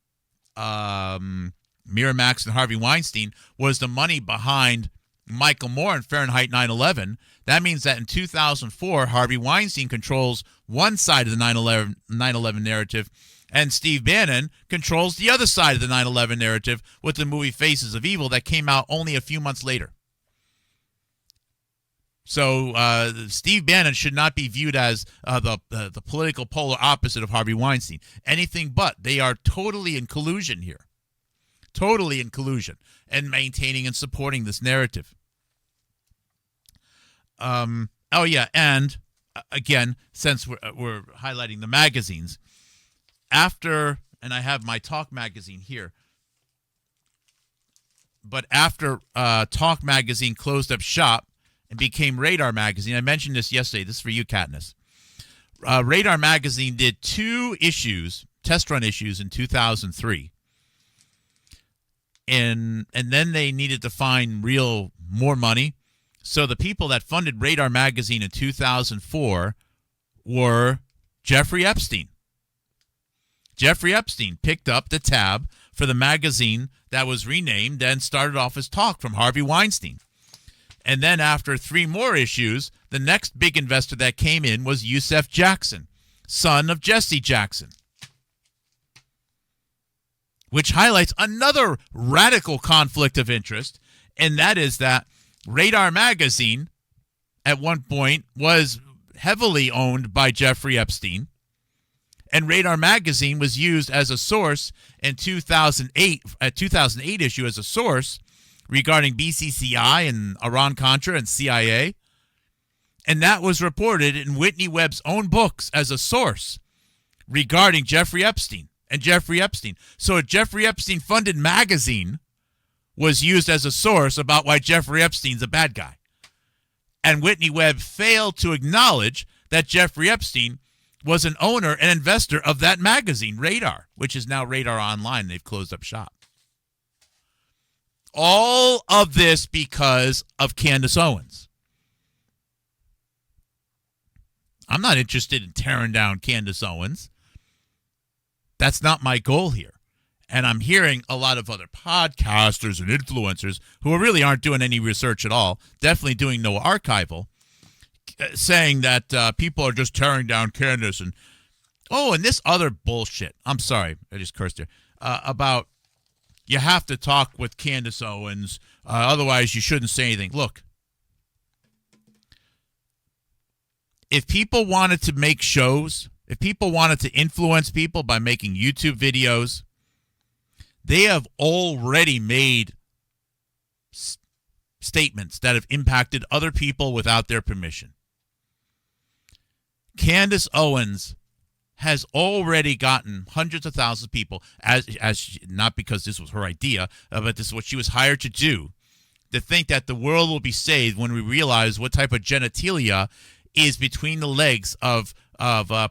Miramax and Harvey Weinstein was the money behind Michael Moore and Fahrenheit 9/11, that means that in 2004, Harvey Weinstein controls one side of the 9/11 narrative, and Steve Bannon controls the other side of the 9/11 narrative with the movie Faces of Evil that came out only a few months later. So Steve Bannon should not be viewed as the political polar opposite of Harvey Weinstein. Anything but. They are totally in collusion here. Totally in collusion and maintaining and supporting this narrative. And again, since we're highlighting the magazines, and I have my Talk magazine here, but after Talk magazine closed up shop and became Radar magazine, I mentioned this yesterday. This is for you, Katniss. Radar magazine did 2 issues, test run issues in 2003. And then they needed to find more money. So the people that funded Radar magazine in 2004 were Jeffrey Epstein. Jeffrey Epstein picked up the tab for the magazine that was renamed and started off as Talk from Harvey Weinstein. And then after 3 more issues, the next big investor that came in was Yusef Jackson, son of Jesse Jackson, which highlights another radical conflict of interest, and that is that Radar magazine at one point was heavily owned by Jeffrey Epstein, and Radar magazine was used as a source in 2008 issue as a source regarding BCCI and Iran-Contra and CIA, and that was reported in Whitney Webb's own books as a source regarding Jeffrey Epstein. And Jeffrey Epstein. So a Jeffrey Epstein-funded magazine was used as a source about why Jeffrey Epstein's a bad guy. And Whitney Webb failed to acknowledge that Jeffrey Epstein was an owner and investor of that magazine, Radar, which is now Radar Online. They've closed up shop. All of this because of Candace Owens. I'm not interested in tearing down Candace Owens. That's not my goal here. And I'm hearing a lot of other podcasters and influencers who really aren't doing any research at all, definitely doing no archival, saying that people are just tearing down Candace and this other bullshit. I'm sorry, I just cursed there. About you have to talk with Candace Owens, otherwise you shouldn't say anything. Look, if people wanted to make shows, if people wanted to influence people by making YouTube videos, they have already made statements that have impacted other people without their permission. Candace Owens has already gotten hundreds of thousands of people, as not because this was her idea, but this is what she was hired to do, to think that the world will be saved when we realize what type of genitalia is between the legs of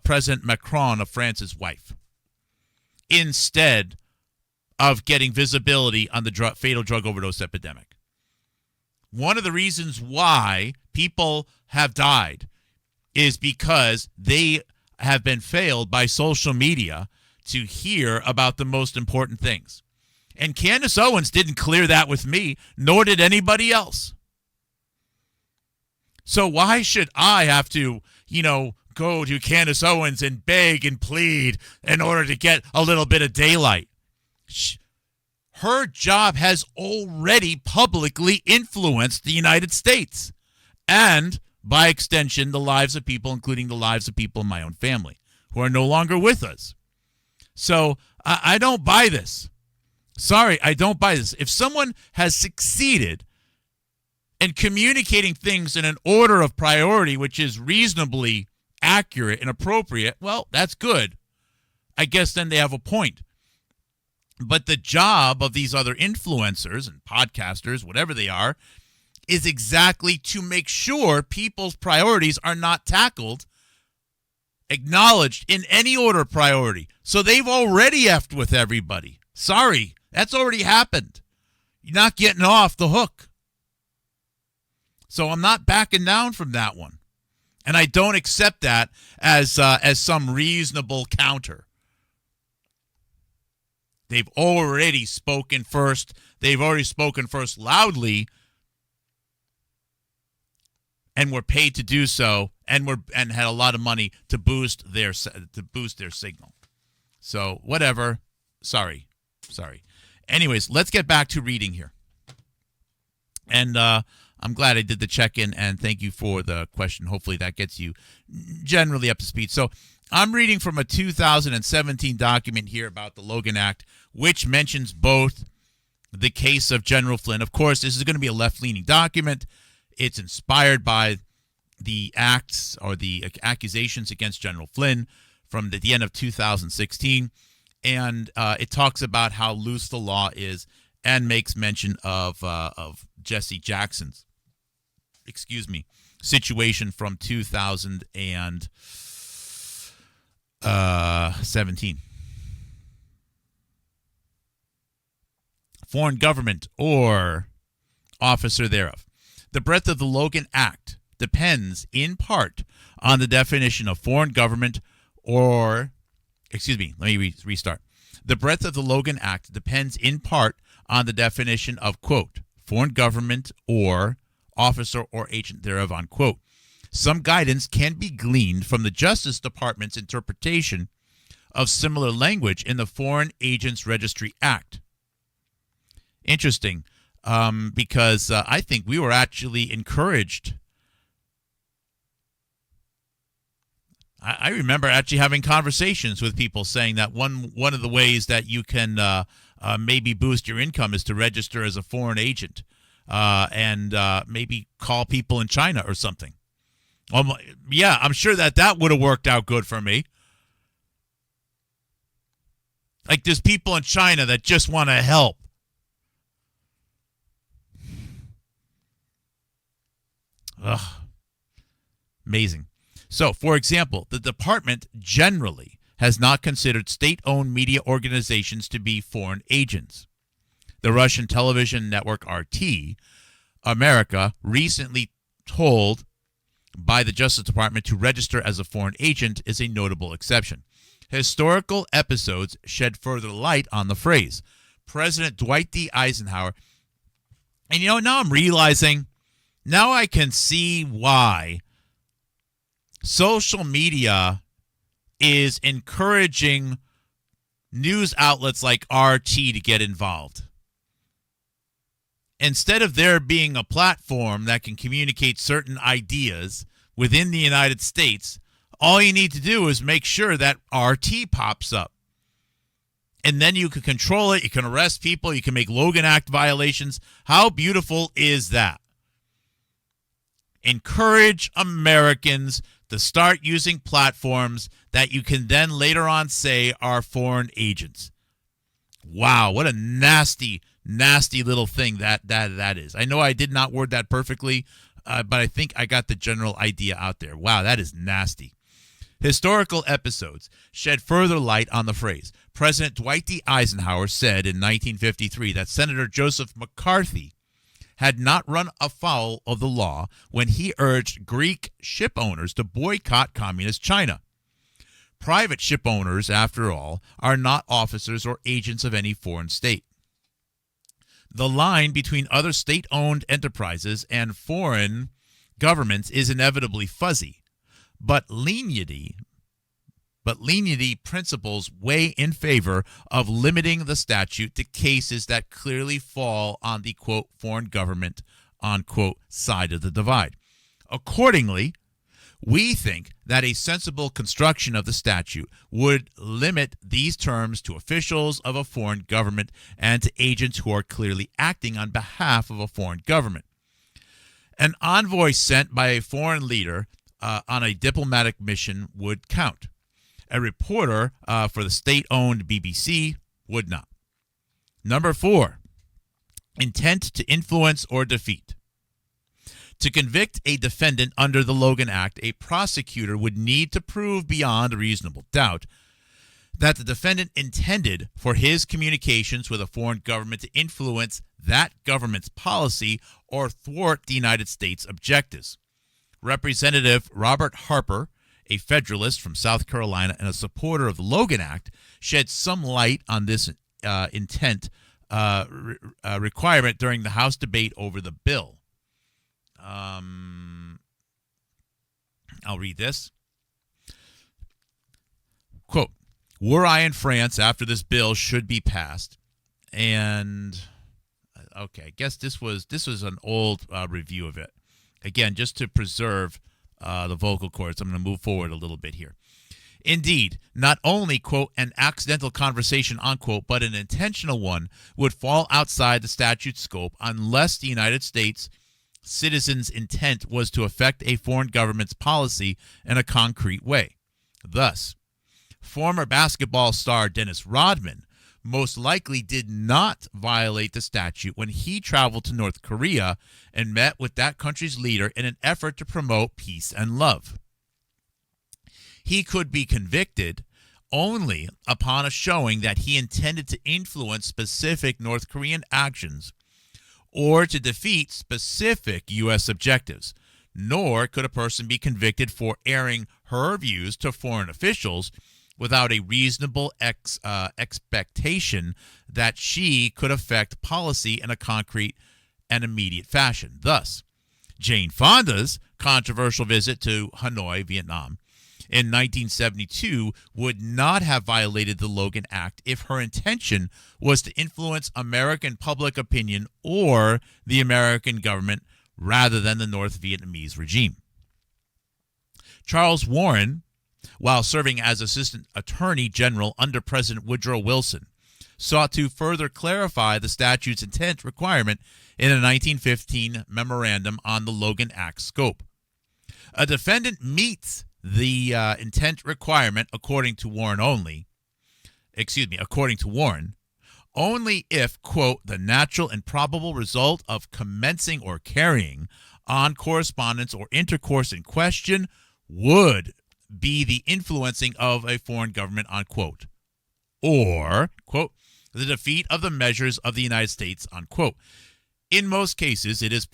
President Macron, of France's wife, instead of getting visibility on the fatal drug overdose epidemic. One of the reasons why people have died is because they have been failed by social media to hear about the most important things. And Candace Owens didn't clear that with me, nor did anybody else. So why should I have to, go to Candace Owens and beg and plead in order to get a little bit of daylight? Her job has already publicly influenced the United States and, by extension, the lives of people, including the lives of people in my own family who are no longer with us. So I don't buy this. Sorry, I don't buy this. If someone has succeeded in communicating things in an order of priority, which is reasonably accurate and appropriate, well, that's good. I guess then they have a point. But the job of these other influencers and podcasters, whatever they are, is exactly to make sure people's priorities are not tackled, acknowledged in any order of priority. So they've already effed with everybody. Sorry, that's already happened. You're not getting off the hook. So I'm not backing down from that one. And I don't accept that as some reasonable counter. They've already spoken first. They've already spoken first loudly, and were paid to do so, and had a lot of money to boost their signal. So whatever. Sorry. Anyways, let's get back to reading here. And I'm glad I did the check-in, and thank you for the question. Hopefully that gets you generally up to speed. So I'm reading from a 2017 document here about the Logan Act, which mentions both the case of General Flynn. Of course, this is going to be a left-leaning document. It's inspired by the acts or the accusations against General Flynn from the end of 2016. And it talks about how loose the law is and makes mention of Jesse Jackson's, situation from 2017. Foreign government or officer thereof. The breadth of the Logan Act depends in part on the definition of foreign government or, let me restart. The breadth of the Logan Act depends in part on the definition of, quote, foreign government or officer or agent thereof, unquote. Some guidance can be gleaned from the Justice Department's interpretation of similar language in the Foreign Agents Registry Act. Interesting, because I think we were actually encouraged. I remember actually having conversations with people saying that one of the ways that you can maybe boost your income is to register as a foreign agent and maybe call people in China or something. Yeah, I'm sure that would have worked out good for me. Like there's people in China that just want to help. Ugh. Amazing. So, for example, the department generally has not considered state-owned media organizations to be foreign agents. The Russian television network RT America recently told by the Justice Department to register as a foreign agent is a notable exception. Historical episodes shed further light on the phrase. President Dwight D. Eisenhower, and now I'm realizing, now I can see why social media is encouraging news outlets like RT to get involved. Instead of there being a platform that can communicate certain ideas within the United States, all you need to do is make sure that RT pops up. And then you can control it. You can arrest people. You can make Logan Act violations. How beautiful is that? Encourage Americans to start using platforms that you can then later on say are foreign agents. Wow, what a nasty, nasty little thing that is. I know I did not word that perfectly, but I think I got the general idea out there. Wow, that is nasty. Historical episodes shed further light on the phrase. President Dwight D. Eisenhower said in 1953 that Senator Joseph McCarthy had not run afoul of the law when he urged Greek ship owners to boycott communist China. Private ship owners, after all, are not officers or agents of any foreign state. The line between other state-owned enterprises and foreign governments is inevitably fuzzy, but leniency principles weigh in favor of limiting the statute to cases that clearly fall on the, quote, foreign government, unquote, side of the divide. Accordingly, we think that a sensible construction of the statute would limit these terms to officials of a foreign government and to agents who are clearly acting on behalf of a foreign government. An envoy sent by a foreign leader on a diplomatic mission would count. A reporter for the state-owned BBC would not. Number 4, intent to influence or defeat. To convict a defendant under the Logan Act, a prosecutor would need to prove beyond a reasonable doubt that the defendant intended for his communications with a foreign government to influence that government's policy or thwart the United States' objectives. Representative Robert Harper, a Federalist from South Carolina and a supporter of the Logan Act, shed some light on this intent requirement during the House debate over the bill. I'll read this. Quote, were I in France after this bill should be passed, and okay, I guess this was an old review of it. Again, just to preserve the vocal cords, I'm going to move forward a little bit here. Indeed, not only, quote, an accidental conversation, unquote, but an intentional one would fall outside the statute's scope unless the United States citizens' intent was to affect a foreign government's policy in a concrete way. Thus, former basketball star Dennis Rodman most likely did not violate the statute when he traveled to North Korea and met with that country's leader in an effort to promote peace and love. He could be convicted only upon a showing that he intended to influence specific North Korean actions or to defeat specific U.S. objectives, nor could a person be convicted for airing her views to foreign officials without a reasonable expectation that she could affect policy in a concrete and immediate fashion. Thus, Jane Fonda's controversial visit to Hanoi, Vietnam, in 1972 would not have violated the Logan Act if her intention was to influence American public opinion or the American government rather than the North Vietnamese regime. Charles Warren, while serving as Assistant Attorney General under President Woodrow Wilson, sought to further clarify the statute's intent requirement in a 1915 memorandum on the Logan Act scope. A defendant meets the intent requirement according to Warren only if, quote, the natural and probable result of commencing or carrying on correspondence or intercourse in question would be the influencing of a foreign government, unquote, or, quote, the defeat of the measures of the United States, unquote. In most cases, it is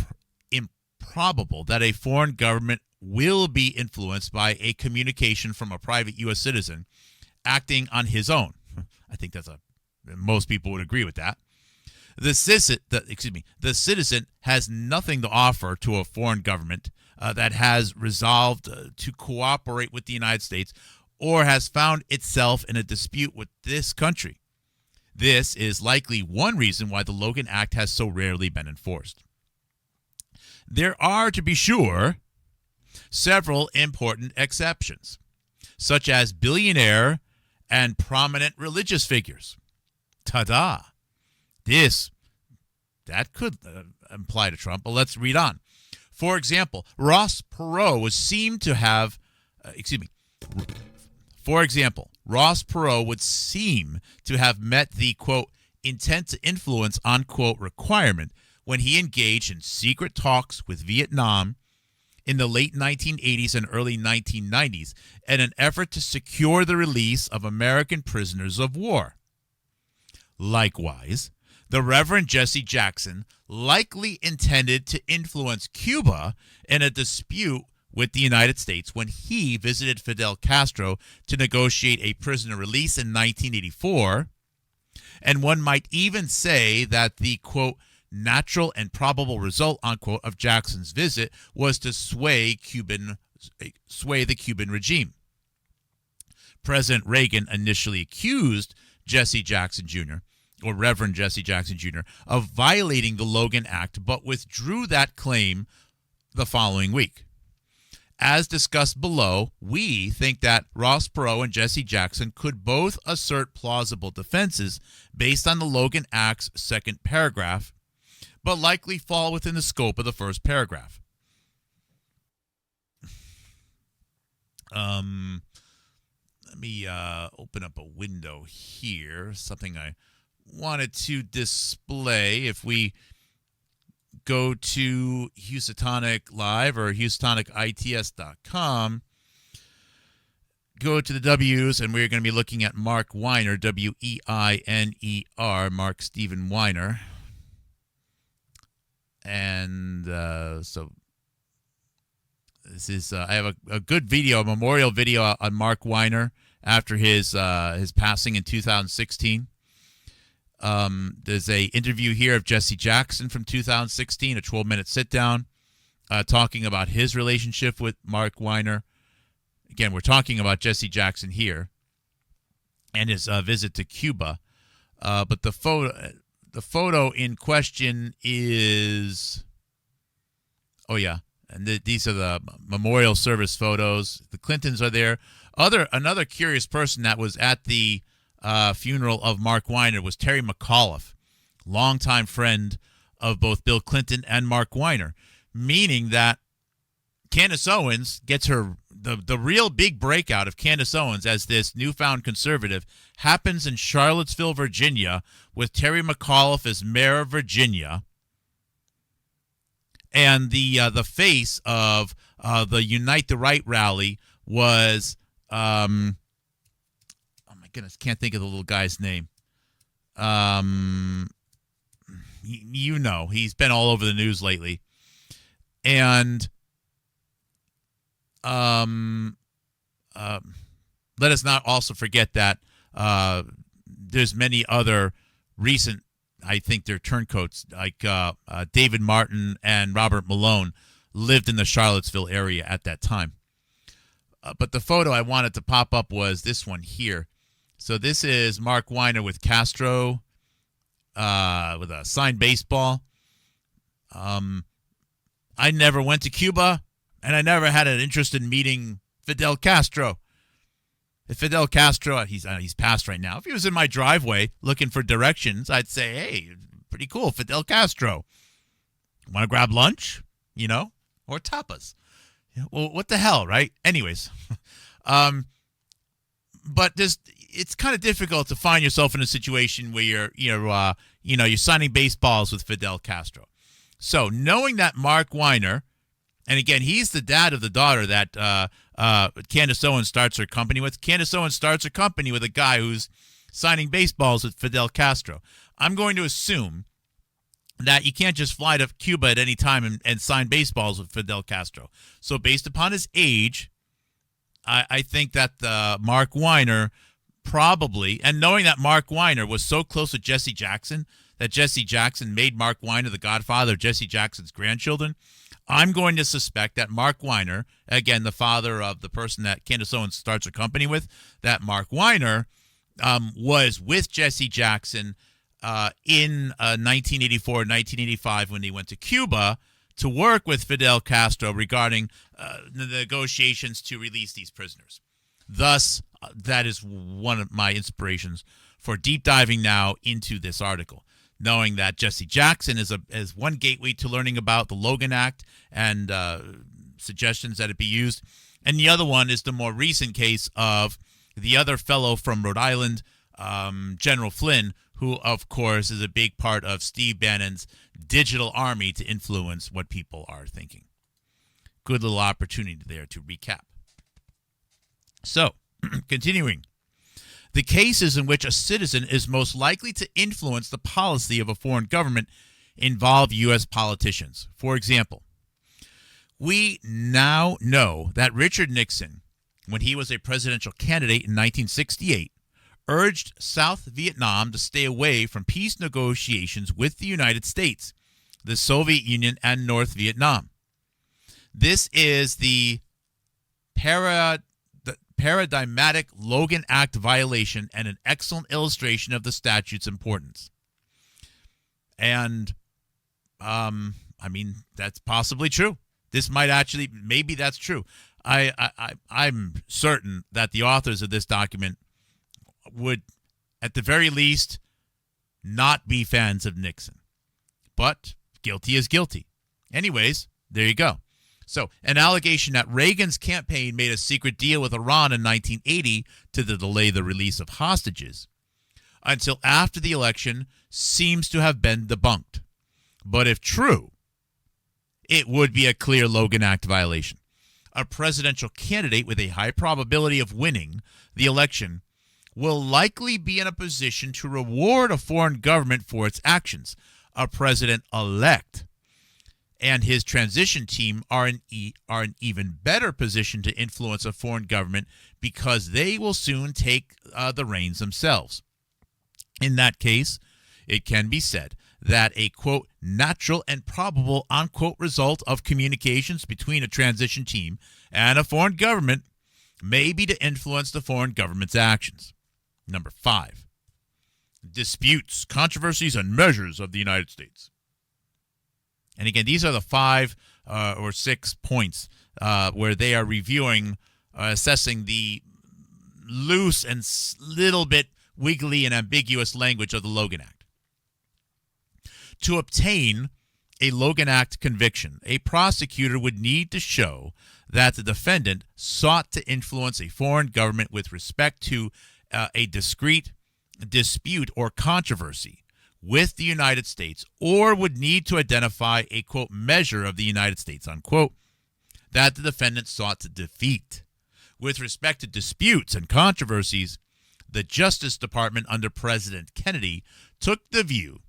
improbable that a foreign government will be influenced by a communication from a private U.S. citizen acting on his own. I think most people would agree with that. The citizen has nothing to offer to a foreign government that has resolved to cooperate with the United States or has found itself in a dispute with this country. This is likely one reason why the Logan Act has so rarely been enforced. There are, to be sure, several important exceptions, such as billionaire and prominent religious figures. Ta-da! That could apply to Trump, but let's read on. For example, Ross Perot would seem to have, met the, quote, intent to influence, unquote, requirement when he engaged in secret talks with Vietnam in the late 1980s and early 1990s in an effort to secure the release of American prisoners of war. Likewise, the Reverend Jesse Jackson likely intended to influence Cuba in a dispute with the United States when he visited Fidel Castro to negotiate a prisoner release in 1984. And one might even say that the, quote, natural and probable result, unquote, of Jackson's visit was to sway the Cuban regime. President Reagan initially accused Jesse Jackson Jr., or Reverend Jesse Jackson Jr., of violating the Logan Act, but withdrew that claim the following week. As discussed below, we think that Ross Perot and Jesse Jackson could both assert plausible defenses based on the Logan Act's second paragraph, but likely fall within the scope of the first paragraph. Let me open up a window here, something I wanted to display. If we go to Houstonic Live or HoustonicITS.com, go to the W's, and we're going to be looking at Mark Weiner, Weiner, Mark Stephen Weiner. And so this is, I have a good video, a memorial video on Mark Weiner after his passing in 2016. There's a interview here of Jesse Jackson from 2016, a 12-minute sit-down, talking about his relationship with Mark Weiner. Again, we're talking about Jesse Jackson here and his visit to Cuba. But the photo in question is, and these are the memorial service photos. The Clintons are there. Another curious person that was at the funeral of Mark Weiner was Terry McAuliffe, longtime friend of both Bill Clinton and Mark Weiner, meaning that Candace Owens gets the real big breakout of Candace Owens as this newfound conservative happens in Charlottesville, Virginia, with Terry McAuliffe as mayor of Virginia. And the face of the Unite the Right rally was, oh my goodness, can't think of the little guy's name. You know, he's been all over the news lately. And let us not also forget that there's many other recent, I think they're turncoats, like David Martin and Robert Malone lived in the Charlottesville area at that time. But the photo I wanted to pop up was this one here. So this is Mark Weiner with Castro with a signed baseball. I never went to Cuba, and I never had an interest in meeting Fidel Castro. If Fidel Castro, he's passed right now. If he was in my driveway looking for directions, I'd say, hey, pretty cool, Fidel Castro. Want to grab lunch? Or tapas. Well, what the hell, right? Anyways, but it's kind of difficult to find yourself in a situation where you're signing baseballs with Fidel Castro. So knowing that Mark Weiner, and again, he's the dad of the daughter that Candace Owens starts her company with. Candace Owens starts her company with a guy who's signing baseballs with Fidel Castro. I'm going to assume that you can't just fly to Cuba at any time and sign baseballs with Fidel Castro. So based upon his age, I think that Mark Weiner probably, and knowing that Mark Weiner was so close with Jesse Jackson, that Jesse Jackson made Mark Weiner the godfather of Jesse Jackson's grandchildren, I'm going to suspect that Mark Weiner, again, the father of the person that Candace Owens starts her company with, that Mark Weiner was with Jesse Jackson in 1984, 1985 when he went to Cuba to work with Fidel Castro regarding the negotiations to release these prisoners. Thus, that is one of my inspirations for deep diving now into this article, knowing that Jesse Jackson is one gateway to learning about the Logan Act and suggestions that it be used. And the other one is the more recent case of the other fellow from Rhode Island, General Flynn, who, of course, is a big part of Steve Bannon's digital army to influence what people are thinking. Good little opportunity there to recap. So, continuing. The cases in which a citizen is most likely to influence the policy of a foreign government involve U.S. politicians. For example, we now know that Richard Nixon, when he was a presidential candidate in 1968, urged South Vietnam to stay away from peace negotiations with the United States, the Soviet Union, and North Vietnam. This is the paradigmatic Logan Act violation and an excellent illustration of the statute's importance. And, that's possibly true. This might actually, maybe that's true. I'm certain that the authors of this document would, at the very least, not be fans of Nixon. But guilty is guilty. Anyways, there you go. So, an allegation that Reagan's campaign made a secret deal with Iran in 1980 to delay the release of hostages until after the election seems to have been debunked. But if true, it would be a clear Logan Act violation. A presidential candidate with a high probability of winning the election will likely be in a position to reward a foreign government for its actions. A president-elect and his transition team are in even better position to influence a foreign government because they will soon take the reins themselves. In that case, it can be said that a, quote, natural and probable, unquote, result of communications between a transition team and a foreign government may be to influence the foreign government's actions. Number 5, disputes, controversies, and measures of the United States. And again, these are the 5 or 6 points where they are reviewing, assessing the loose and little bit wiggly and ambiguous language of the Logan Act. To obtain a Logan Act conviction, a prosecutor would need to show that the defendant sought to influence a foreign government with respect to a discrete dispute or controversy with the United States, or would need to identify a, quote, measure of the United States, unquote, that the defendant sought to defeat. With respect to disputes and controversies, the Justice Department under President Kennedy took the view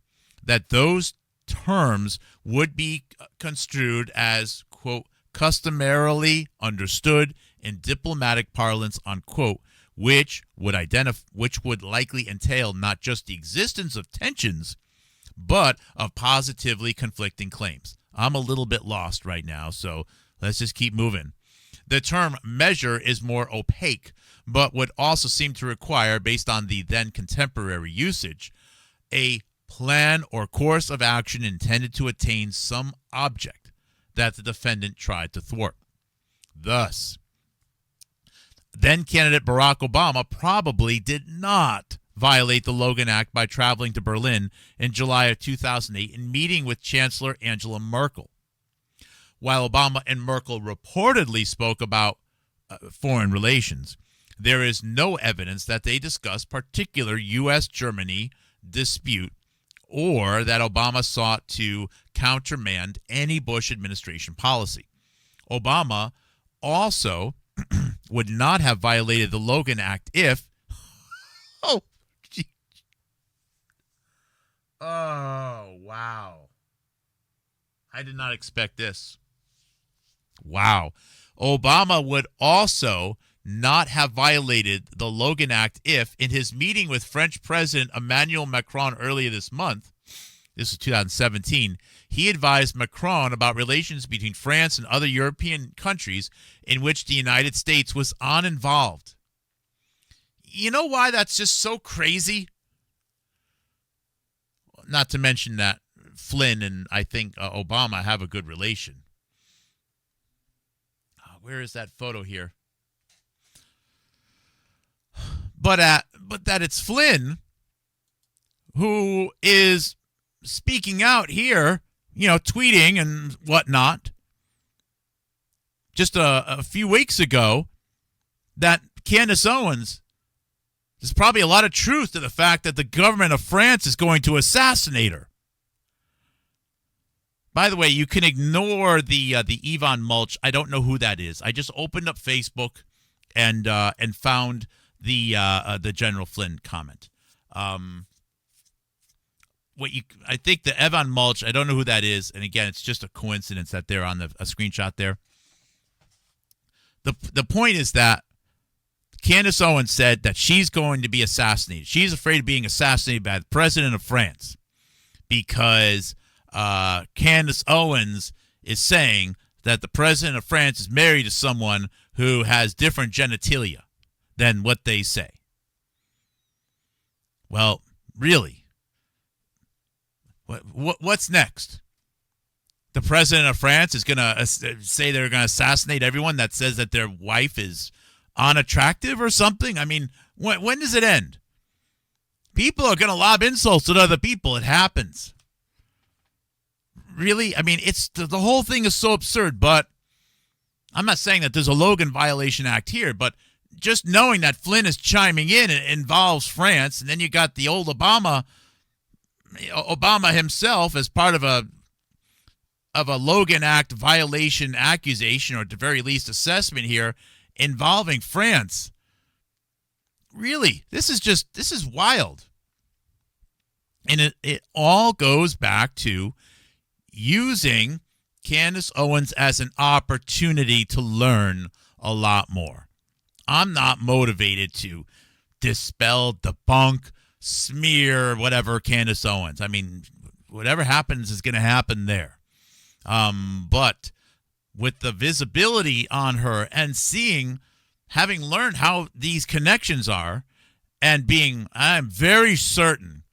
that those terms would be construed as, quote, customarily understood in diplomatic parlance, unquote, which would likely entail not just the existence of tensions, but of positively conflicting claims. I'm a little bit lost right now, so let's just keep moving. The term measure is more opaque, but would also seem to require, based on the then contemporary usage, a plan or course of action intended to attain some object that the defendant tried to thwart. Thus, then-candidate Barack Obama probably did not violate the Logan Act by traveling to Berlin in July of 2008 and meeting with Chancellor Angela Merkel. While Obama and Merkel reportedly spoke about foreign relations, there is no evidence that they discussed particular U.S.-Germany dispute or that Obama sought to countermand any Bush administration policy. Obama also would not have violated the Logan Act if, oh, wow. I did not expect this. Wow. Obama would also not have violated the Logan Act if, in his meeting with French President Emmanuel Macron earlier this month, this is 2017, he advised Macron about relations between France and other European countries in which the United States was uninvolved. You know why that's just so crazy? Not to mention that Flynn and I think Obama have a good relation. Where is that photo here? But that it's Flynn who is speaking out here, tweeting and whatnot. Just a few weeks ago, that Candace Owens, there's probably a lot of truth to the fact that the government of France is going to assassinate her. By the way, you can ignore the Yvonne Mulch. I don't know who that is. I just opened up Facebook and found the General Flynn comment. I think the Evan Mulch, I don't know who that is, and again, it's just a coincidence that they're on a screenshot there. The point is that Candace Owens said that she's going to be assassinated. She's afraid of being assassinated by the president of France because Candace Owens is saying that the president of France is married to someone who has different genitalia than what they say. Well, really? What's next? The president of France is going to say they're going to assassinate everyone that says that their wife is unattractive or something? I mean, when does it end? People are going to lob insults at other people. It happens. Really? I mean, it's the whole thing is so absurd, but I'm not saying that there's a Logan violation act here, but just knowing that Flynn is chiming in, it involves France, and then you got the old Obama himself as part of a Logan Act violation accusation, or at the very least assessment here, involving France. Really, this is wild. And it all goes back to using Candace Owens as an opportunity to learn a lot more. I'm not motivated to dispel, debunk, smear, whatever Candace Owens. I mean, whatever happens is going to happen there. But with the visibility on her and having learned how these connections are, and I'm very certain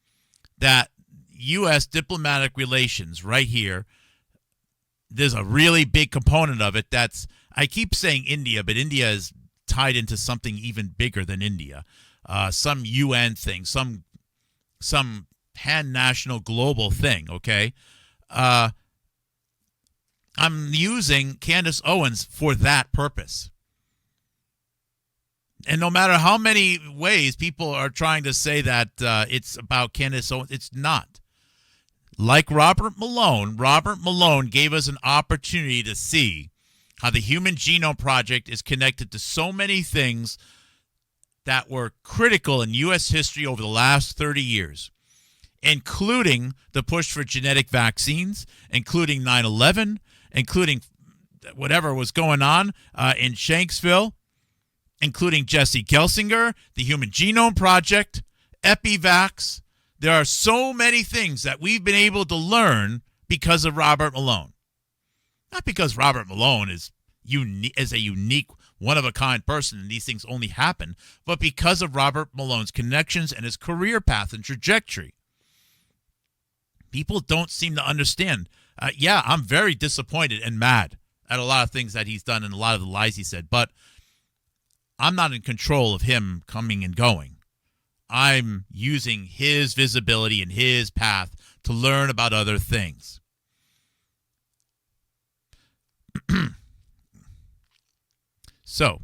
that U.S. diplomatic relations right here, there's a really big component of it I keep saying India, but India is tied into something even bigger than India. Some UN thing, some pan-national global thing, okay? I'm using Candace Owens for that purpose. And no matter how many ways people are trying to say that it's about Candace Owens, it's not. Like Robert Malone gave us an opportunity to see how the Human Genome Project is connected to so many things that were critical in U.S. history over the last 30 years, including the push for genetic vaccines, including 9/11, including whatever was going on in Shanksville, including Jesse Gelsinger, the Human Genome Project, EpiVax. There are so many things that we've been able to learn because of Robert Malone. Not because Robert Malone is a unique, one-of-a-kind person and these things only happen, but because of Robert Malone's connections and his career path and trajectory. People don't seem to understand. I'm very disappointed and mad at a lot of things that he's done and a lot of the lies he said, but I'm not in control of him coming and going. I'm using his visibility and his path to learn about other things. So,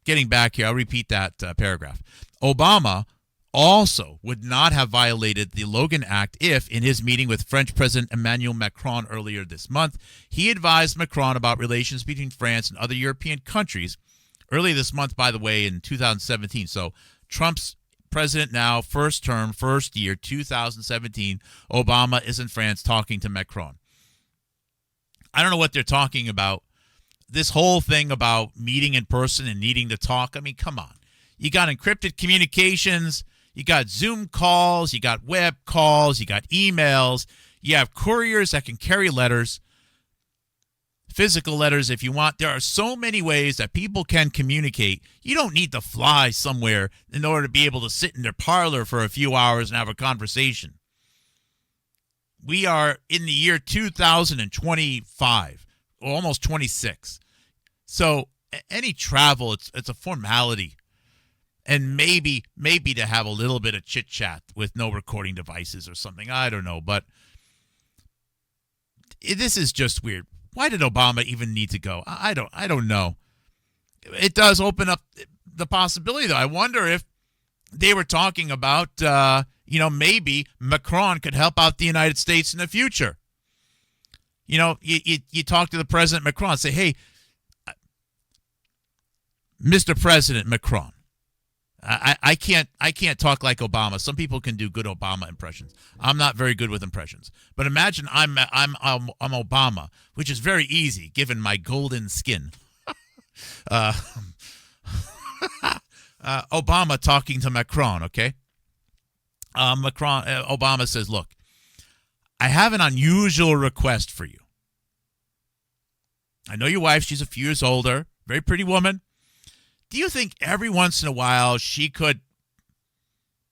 getting back here, I'll repeat that paragraph. Obama also would not have violated the Logan Act if, in his meeting with French President Emmanuel Macron earlier this month, he advised Macron about relations between France and other European countries. Early this month, by the way, in 2017. So, Trump's president now, first term, first year, 2017. Obama is in France talking to Macron. I don't know what they're talking about. This whole thing about meeting in person and needing to talk. I mean, come on. You got encrypted communications. You got Zoom calls. You got web calls. You got emails. You have couriers that can carry letters. Physical letters if you want. There are so many ways that people can communicate. You don't need to fly somewhere in order to be able to sit in their parlor for a few hours and have a conversation. We are in the year 2025, or almost 26. So any travel, it's a formality. And maybe to have a little bit of chit-chat with no recording devices or something. I don't know, but this is just weird. Why did Obama even need to go? I don't know. It does open up the possibility, though. I wonder if they were talking about, maybe Macron could help out the United States in the future. You talk to the President Macron, say, hey, Mr. President Macron, I can't talk like Obama. Some people can do good Obama impressions. I'm not very good with impressions. But imagine I'm Obama, which is very easy given my golden skin. Obama talking to Macron, okay? Obama says, look, I have an unusual request for you. I know your wife, she's a few years older, very pretty woman. Do you think every once in a while she could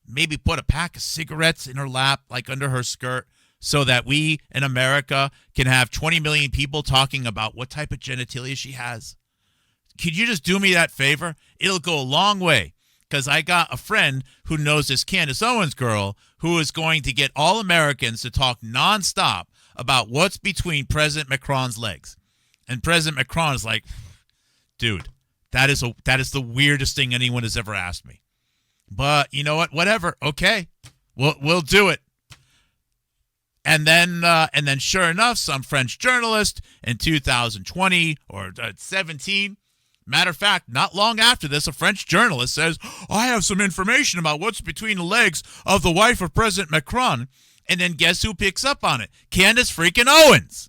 maybe put a pack of cigarettes in her lap, like under her skirt, so that we in America can have 20 million people talking about what type of genitalia she has? Could you just do me that favor? It'll go a long way, because I got a friend who knows this CANDACE Owens girl who is going to get all Americans to talk nonstop about what's between President Macron's legs. And President Macron is like, dude, that is the weirdest thing anyone has ever asked me. But you know what? Whatever. Okay, we'll do it. And then sure enough, some French journalist in 2020 or 17. Matter of fact, not long after this, a French journalist says, I have some information about what's between the legs of the wife of President Macron. And then guess who picks up on it? Candace freaking Owens.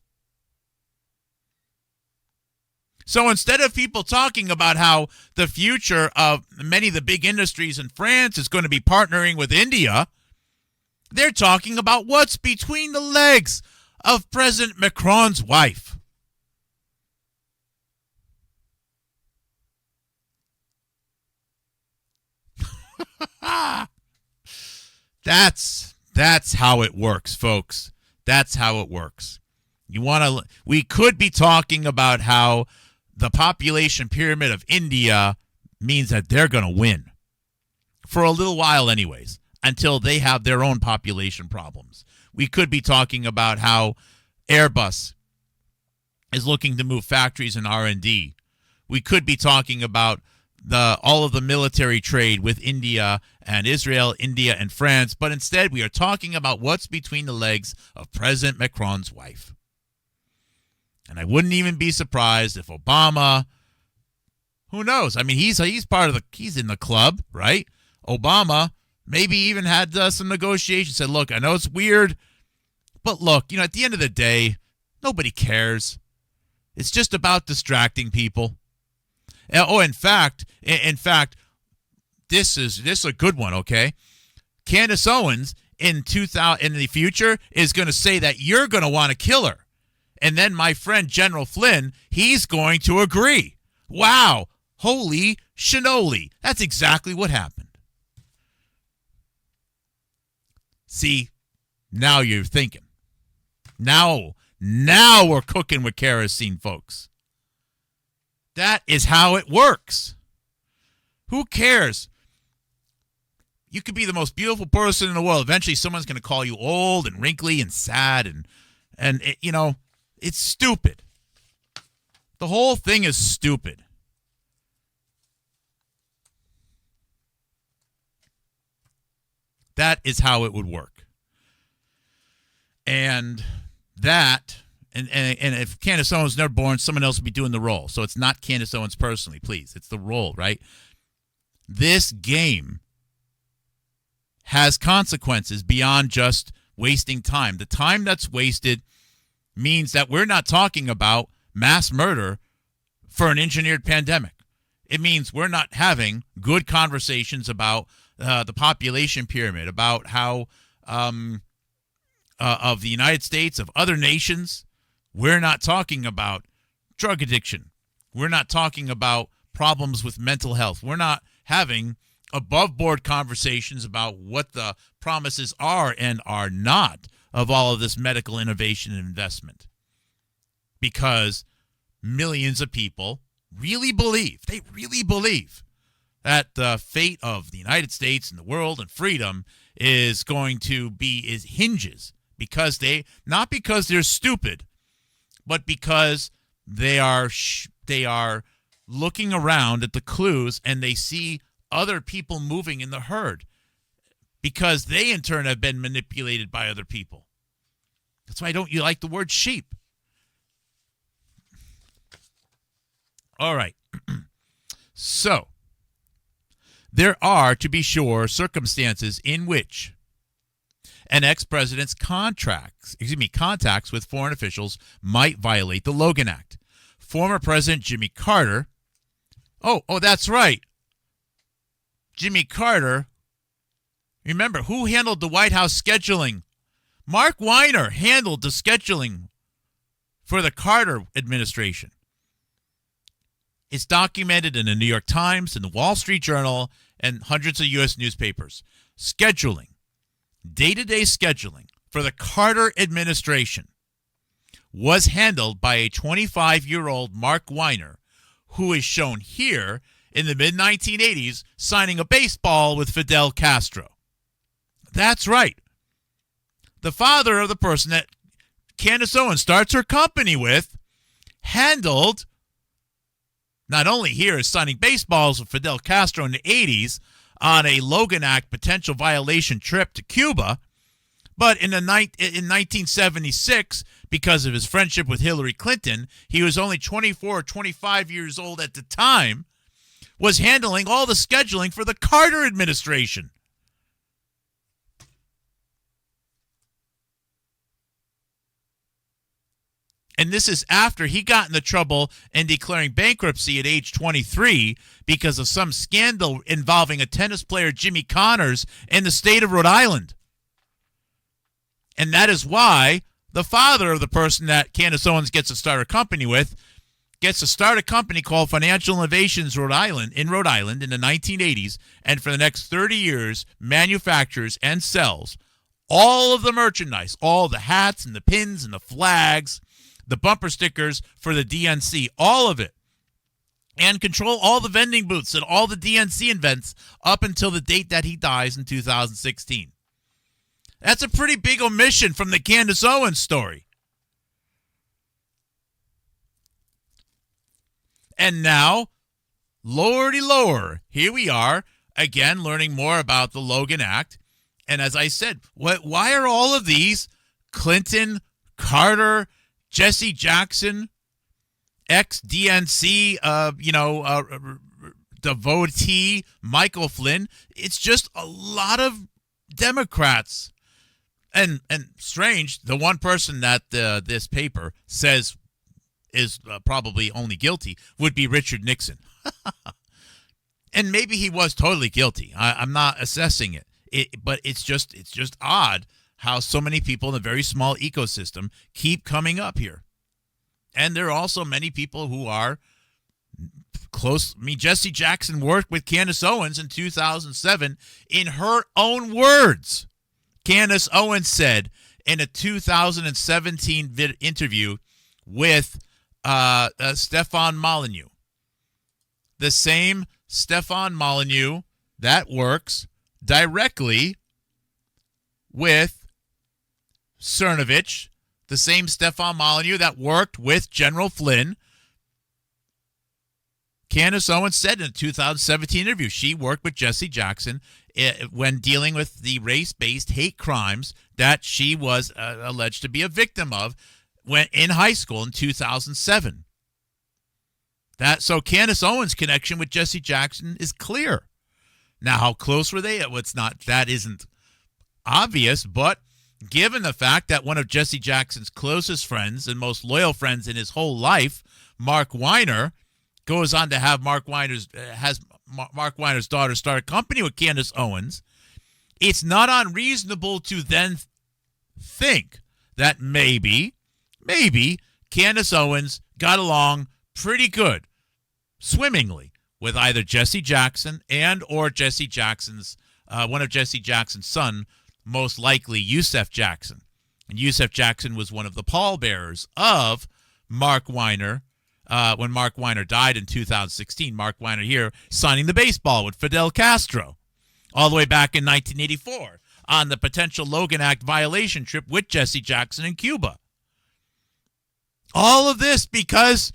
So instead of people talking about how the future of many of the big industries in France is going to be partnering with India, they're talking about what's between the legs of President Macron's wife. That's how it works, folks. That's how it works. We could be talking about how the population pyramid of India means that they're going to win for a little while anyways, until they have their own population problems. We could be talking about how Airbus is looking to move factories and R&D. We could be talking about all of the military trade with India and Israel, India and France, but instead we are talking about what's between the legs of President Macron's wife. And I wouldn't even be surprised if Obama, who knows? I mean, he's in the club, right? Obama maybe even had some negotiations. Said, look, I know it's weird, but look, at the end of the day, nobody cares. It's just about distracting people. In fact, this is a good one. Okay, Candace Owens in the future is going to say that you're going to want to kill her. And then my friend General Flynn, he's going to agree. Wow. Holy shinoli. That's exactly what happened. See, now you're thinking. Now we're cooking with kerosene, folks. That is how it works. Who cares? You could be the most beautiful person in the world. Eventually someone's going to call you old and wrinkly and sad and it's stupid. The whole thing is stupid. That is how it would work. And if Candace Owens never born, someone else would be doing the role. So it's not Candace Owens personally, please. It's the role, right? This game has consequences beyond just wasting time. The time that's wasted means that we're not talking about mass murder for an engineered pandemic. It means we're not having good conversations about the population pyramid, about how of the United States, of other nations. We're not talking about drug addiction. We're not talking about problems with mental health. We're not having above-board conversations about what the promises are and are not of all of this medical innovation and investment. Because millions of people really believe that the fate of the United States and the world and freedom is going to be hinges because not because they're stupid, but because they are looking around at the clues and they see other people moving in the herd because they in turn have been manipulated by other people. That's why don't you like the word sheep? All right. So, There are, to be sure, circumstances in which an ex-president's contacts with foreign officials might violate the Logan Act. Former President Jimmy Carter, that's right. Jimmy Carter, remember, who handled the White House scheduling? Mark Weiner handled the scheduling for the Carter administration. It's documented in the New York Times, in the Wall Street Journal, and hundreds of U.S. newspapers. Scheduling, day-to-day scheduling for the Carter administration was handled by a 25-year-old Mark Weiner, who is shown here in the mid-1980s signing a baseball with Fidel Castro. That's right. The father of the person that Candace Owens starts her company with handled, not only here is signing baseballs with Fidel Castro in the 80s on a Logan Act potential violation trip to Cuba, but in 1976, because of his friendship with Hillary Clinton, he was only 24 or 25 years old at the time, was handling all the scheduling for the Carter administration. And this is after he got into trouble and declaring bankruptcy at age 23 because of some scandal involving a tennis player, Jimmy Connors, in the state of Rhode Island. And that is why the father of the person that Candace Owens gets to start a company with gets to start a company called Financial Innovations Rhode Island in the 1980s, and for the next 30 years manufactures and sells all of the merchandise, all the hats and the pins and the flags, the bumper stickers for the DNC, all of it, and control all the vending booths and all the DNC events up until the date that he dies in 2016. That's a pretty big omission from the Candace Owens story. And now, lordy lower, here we are, again learning more about the Logan Act. And as I said, why are all of these Clinton, Carter, Jesse Jackson, ex-DNC, devotee, Michael Flynn? It's just a lot of Democrats. And strange, the one person that this paper says is probably only guilty would be Richard Nixon. And maybe he was totally guilty. I'm not assessing it. But it's just odd how so many people in a very small ecosystem keep coming up here. And there are also many people who are close. I mean, Jesse Jackson worked with Candace Owens in 2007 in her own words. Candace Owens said in a 2017 interview with Stefan Molyneux, the same Stefan Molyneux that works directly with Cernovich, the same Stefan Molyneux that worked with General Flynn. Candace Owens said in a 2017 interview she worked with Jesse Jackson when dealing with the race-based hate crimes that she was alleged to be a victim of when in high school in 2007. So Candace Owens' connection with Jesse Jackson is clear. Now, how close were they? That isn't obvious, but given the fact that one of Jesse Jackson's closest friends and most loyal friends in his whole life, Mark Weiner, goes on to have Mark Weiner's daughter start a company with Candace Owens, it's not unreasonable to then think that maybe Candace Owens got along pretty good, swimmingly, with either Jesse Jackson and or Jesse Jackson's one of Jesse Jackson's son, most likely Yusef Jackson. And Yusef Jackson was one of the pallbearers of Mark Weiner when Mark Weiner died in 2016. Mark Weiner here signing the baseball with Fidel Castro all the way back in 1984 on the potential Logan Act violation trip with Jesse Jackson in Cuba. All of this because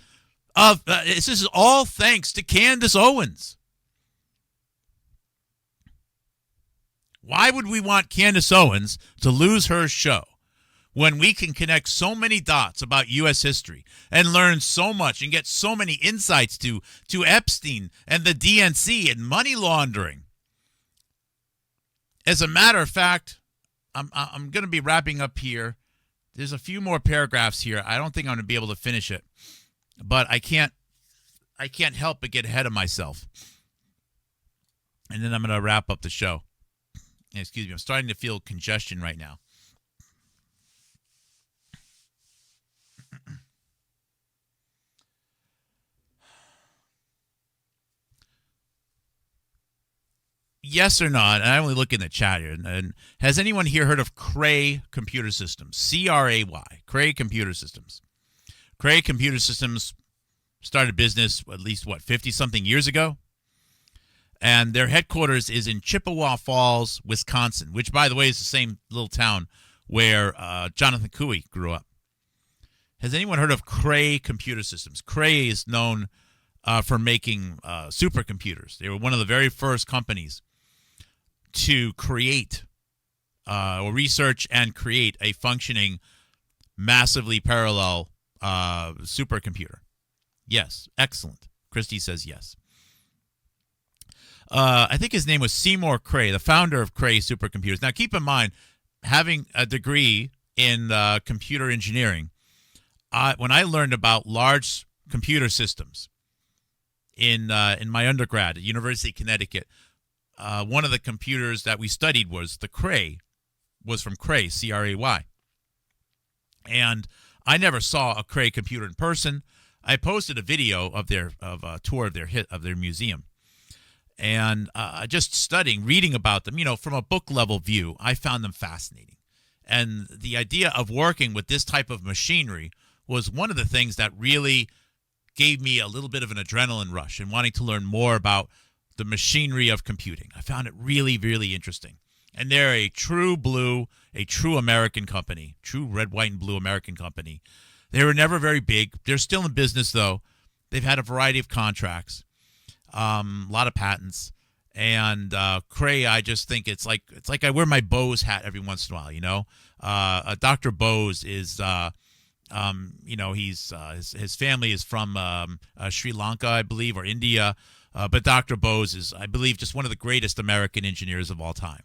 of this is all thanks to Candace Owens. Why would we want Candace Owens to lose her show when we can connect so many dots about U.S. history and learn so much and get so many insights to Epstein and the DNC and money laundering? As a matter of fact, I'm going to be wrapping up here. There's a few more paragraphs here. I don't think I'm going to be able to finish it, but I can't help but get ahead of myself. And then I'm going to wrap up the show. Excuse me, I'm starting to feel congestion right now. Yes or not, and I only look in the chat here, and has anyone here heard of Cray Computer Systems? C-R-A-Y, Cray Computer Systems. Cray Computer Systems started business at least, 50-something years ago? And their headquarters is in Chippewa Falls, Wisconsin, which, by the way, is the same little town where Jonathan Cooey grew up. Has anyone heard of Cray Computer Systems? Cray is known for making supercomputers. They were one of the very first companies to create or research and create a functioning, massively parallel supercomputer. Yes, excellent. Christy says yes. I think his name was Seymour Cray, the founder of Cray Supercomputers. Now, keep in mind, having a degree in computer engineering, when I learned about large computer systems in my undergrad at University of Connecticut, one of the computers that we studied was the Cray, was from Cray, C-R-A-Y. And I never saw a Cray computer in person. I posted a video of a tour of their museum. And just studying, reading about them, from a book level view, I found them fascinating. And the idea of working with this type of machinery was one of the things that really gave me a little bit of an adrenaline rush and wanting to learn more about the machinery of computing. I found it really, really interesting. And they're a true blue, a true American company, true red, white, and blue American company. They were never very big. They're still in business, though. They've had a variety of contracts, a lot of patents. And Cray, I just think it's like I wear my Bose hat every once in a while, Dr. Bose is... his family is from Sri Lanka, I believe, or India. But Dr. Bose is, I believe, just one of the greatest American engineers of all time.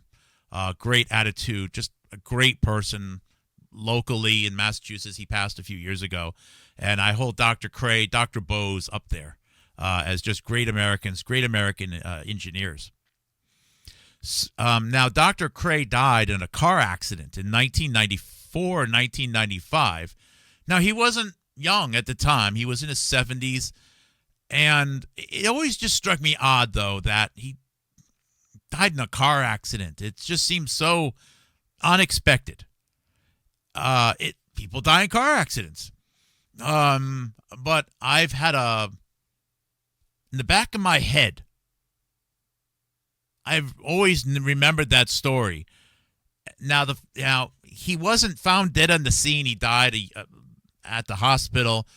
Great attitude, just a great person locally in Massachusetts. He passed a few years ago. And I hold Dr. Cray, Dr. Bose up there as just great Americans, great American engineers. Now, Dr. Cray died in a car accident in 1994 or 1995. Now, he wasn't young at the time. He was in his 70s. And it always just struck me odd, though, that he died in a car accident. It just seems so unexpected. People die in car accidents. But I've had in the back of my head, I've always remembered that story. Now he wasn't found dead on the scene. He died at the hospital,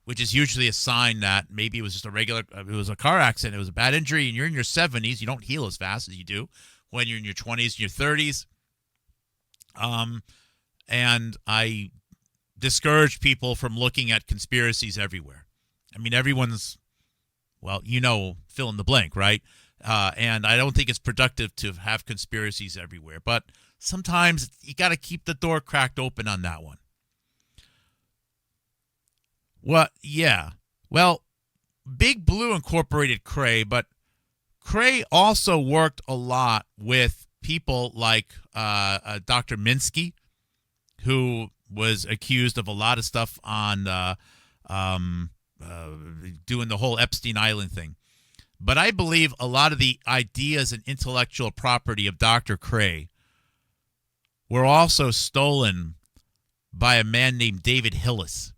which is usually a sign that maybe it was just it was a car accident. It was a bad injury, and you're in your 70s. You don't heal as fast as you do when you're in your 20s and your 30s. And I discourage people from looking at conspiracies everywhere. I mean, everyone's, fill in the blank, right? And I don't think it's productive to have conspiracies everywhere. But sometimes you got to keep the door cracked open on that one. Well, Big Blue incorporated Cray, but Cray also worked a lot with people like Dr. Minsky, who was accused of a lot of stuff on doing the whole Epstein Island thing. But I believe a lot of the ideas and intellectual property of Dr. Cray were also stolen by a man named David Hillis.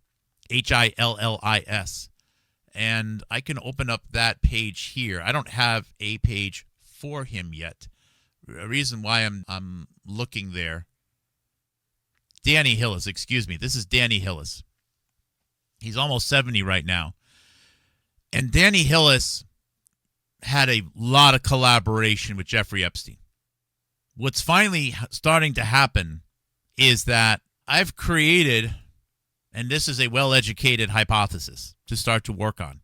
Hillis. And I can open up that page here. I don't have a page for him yet. A reason why I'm looking there. Danny Hillis, excuse me. This is Danny Hillis. He's almost 70 right now. And Danny Hillis had a lot of collaboration with Jeffrey Epstein. What's finally starting to happen is that I've created, and this is a well-educated hypothesis to start to work on,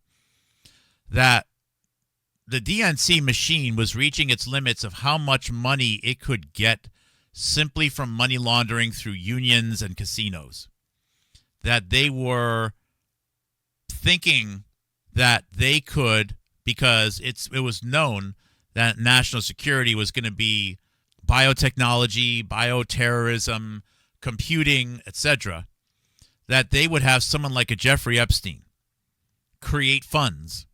that the DNC machine was reaching its limits of how much money it could get simply from money laundering through unions and casinos. That they were thinking that they could, because it was known that national security was going to be biotechnology, bioterrorism, computing, etc., that they would have someone like a Jeffrey Epstein create funds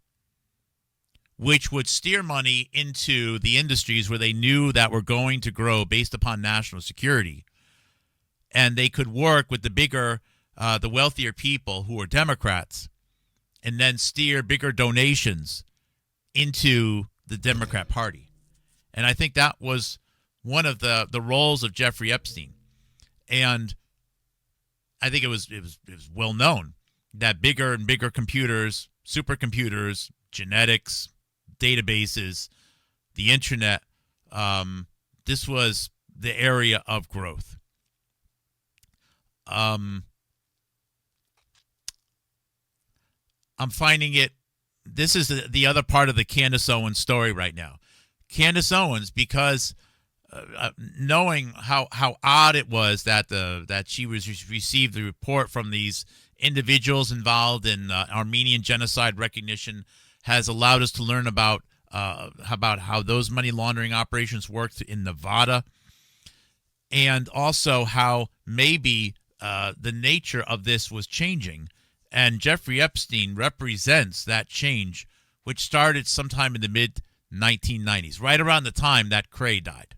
which would steer money into the industries where they knew that were going to grow based upon national security. And they could work with the bigger, the wealthier people who were Democrats, and then steer bigger donations into the Democrat Party. And I think that was one of the roles of Jeffrey Epstein. And I think it was well known that bigger and bigger computers, supercomputers, genetics, databases, the internet, this was the area of growth. I'm finding it, this is the other part of the Candace Owens story right now. Candace Owens, because knowing how odd it was that she received the report from these individuals involved in Armenian genocide recognition, has allowed us to learn about how those money laundering operations worked in Nevada, and also how maybe the nature of this was changing. And Jeffrey Epstein represents that change, which started sometime in the mid-1990s, right around the time that Cray died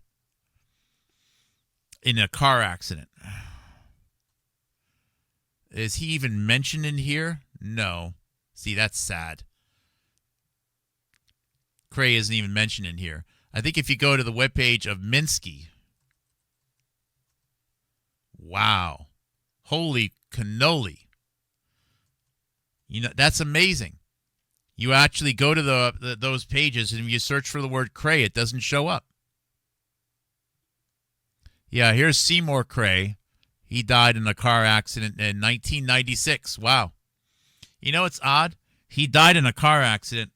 in a car accident. Is he even mentioned in here? No. See, that's sad. Cray isn't even mentioned in here. I think if you go to the webpage of Minsky, wow, holy cannoli. You know, that's amazing. You actually go to those pages, and if you search for the word Cray, it doesn't show up. Yeah, here's Seymour Cray. He died in a car accident in 1996. Wow. You know, it's odd. He died in a car accident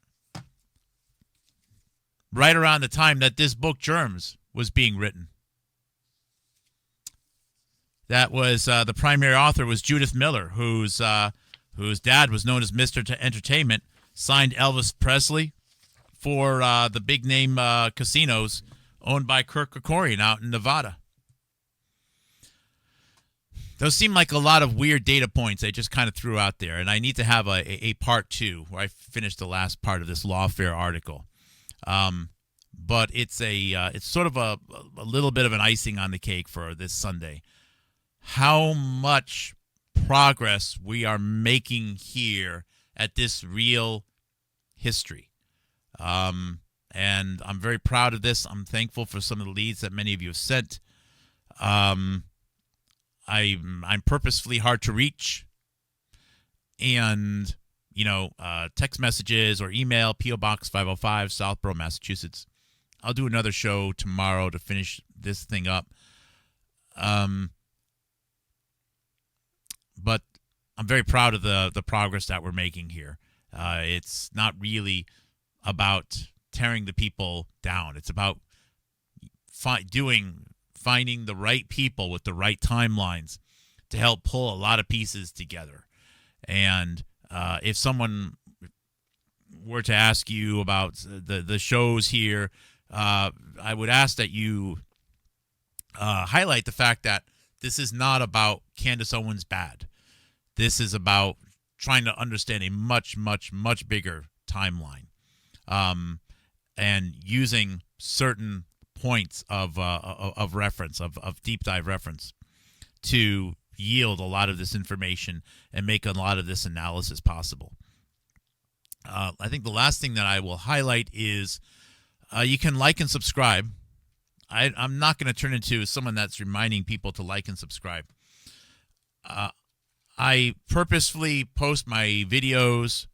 right around the time that this book, Germs, was being written. That was the primary author was Judith Miller, whose dad was known as Mr. Entertainment, signed Elvis Presley for the big name casinos owned by Kirk out in Nevada. Those seem like a lot of weird data points I just kind of threw out there, and I need to have a part two where I finish the last part of this Lawfare article. But it's sort of a little bit of an icing on the cake for this Sunday. How much progress we are making here at this real history. And I'm very proud of this. I'm thankful for some of the leads that many of you have sent. I'm purposefully hard to reach. And, text messages or email, P.O. Box 505, Southborough, Massachusetts. I'll do another show tomorrow to finish this thing up. But I'm very proud of the progress that we're making here. It's not really about tearing the people down. It's about finding the right people with the right timelines to help pull a lot of pieces together. And if someone were to ask you about the shows here, I would ask that you highlight the fact that this is not about Candace Owens bad. This is about trying to understand a much, much, much bigger timeline, and using certain points of reference, of deep dive reference, to yield a lot of this information and make a lot of this analysis possible. I think the last thing that I will highlight is you can like and subscribe. I'm not going to turn into someone that's reminding people to like and subscribe. I purposefully post my videos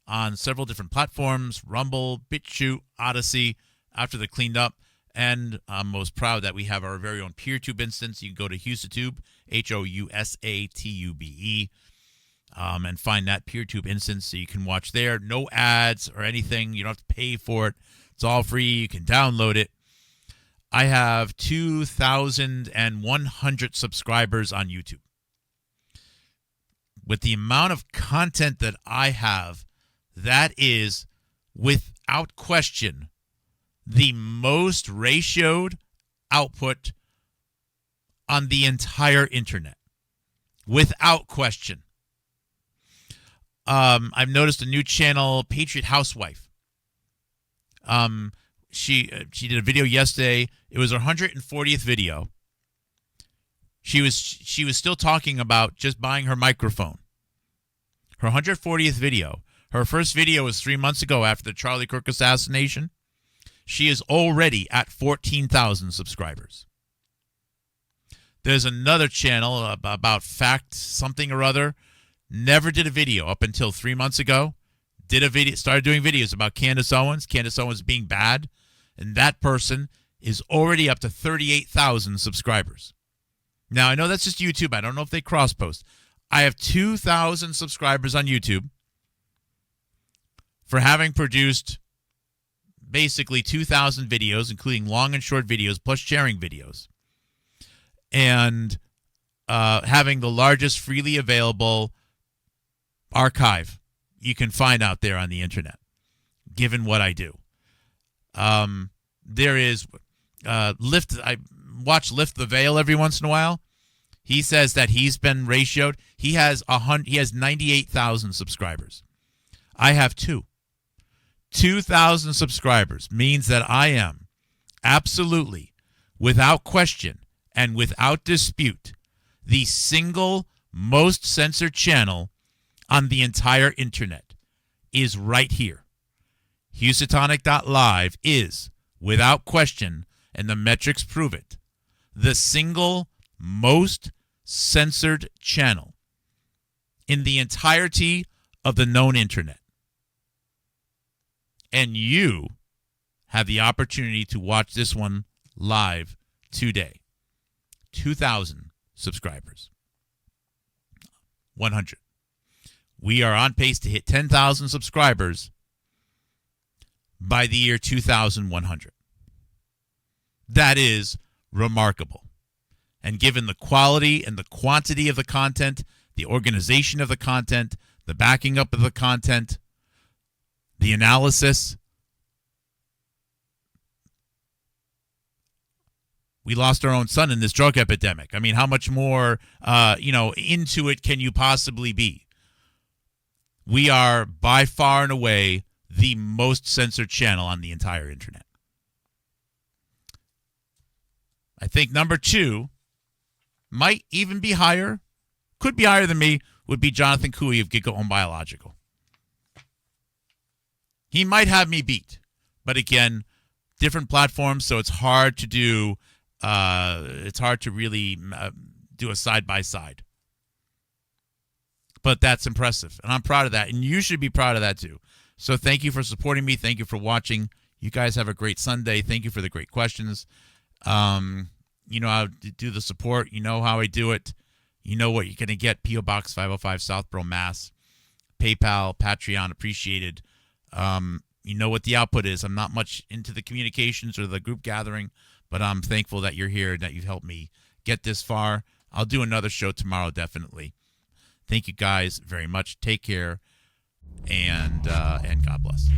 on several different platforms: Rumble, BitChute, Odyssey, after they're cleaned up. And I'm most proud that we have our very own PeerTube instance. You can go to HousaTube, HOUSATUBE. and find that PeerTube instance so you can watch there. No ads or anything. You don't have to pay for it. It's all free. You can download it. I have 2,100 subscribers on YouTube. With the amount of content that I have, that is, without question, the most ratioed output on the entire internet. Without question. I've noticed a new channel, Patriot Housewife. She did a video yesterday. It was her 140th video. She was still talking about just buying her microphone. Her 140th video. Her first video was 3 months ago after the Charlie Kirk assassination. She is already at 14,000 subscribers. There's another channel about fact something or other. Never did a video up until 3 months ago. Started doing videos about Candace Owens being bad, and that person is already up to 38,000 subscribers. Now, I know that's just YouTube. I don't know if they cross-post. I have 2,000 subscribers on YouTube for having produced basically 2,000 videos, including long and short videos, plus sharing videos. And having the largest freely available archive you can find out there on the internet, given what I do. There is Lift. I watch Lift the Veil every once in a while. He says that he's been ratioed. He has 98,000 subscribers. I have 2,000 subscribers means that I am absolutely, without question and without dispute, the single most censored channel on the entire internet is right here. Houstonic.live is, without question, and the metrics prove it, the single most censored channel in the entirety of the known internet. And you have the opportunity to watch this one live today. 2,000 subscribers. 100. We are on pace to hit 10,000 subscribers by the year 2100. That is remarkable. And given the quality and the quantity of the content, the organization of the content, the backing up of the content, the analysis, we lost our own son in this drug epidemic. I mean, how much more, into it can you possibly be? We are by far and away the most censored channel on the entire internet. I think number 2 might even be higher, could be higher than me, would be Jonathan Cooey of Giga Own Biological. He might have me beat, but again, different platforms, so it's hard to do. It's hard to really do a side-by-side. But that's impressive, and I'm proud of that, and you should be proud of that too. So thank you for supporting me. Thank you for watching. You guys have a great Sunday. Thank you for the great questions. You know how to do the support. You know how I do it. You know what you're going to get. P.O. Box 505, Southborough, Mass. PayPal, Patreon, appreciated. You know what the output is. I'm not much into the communications or the group gathering, but I'm thankful that you're here and that you've helped me get this far. I'll do another show tomorrow, definitely. Thank you guys very much. Take care, and God bless.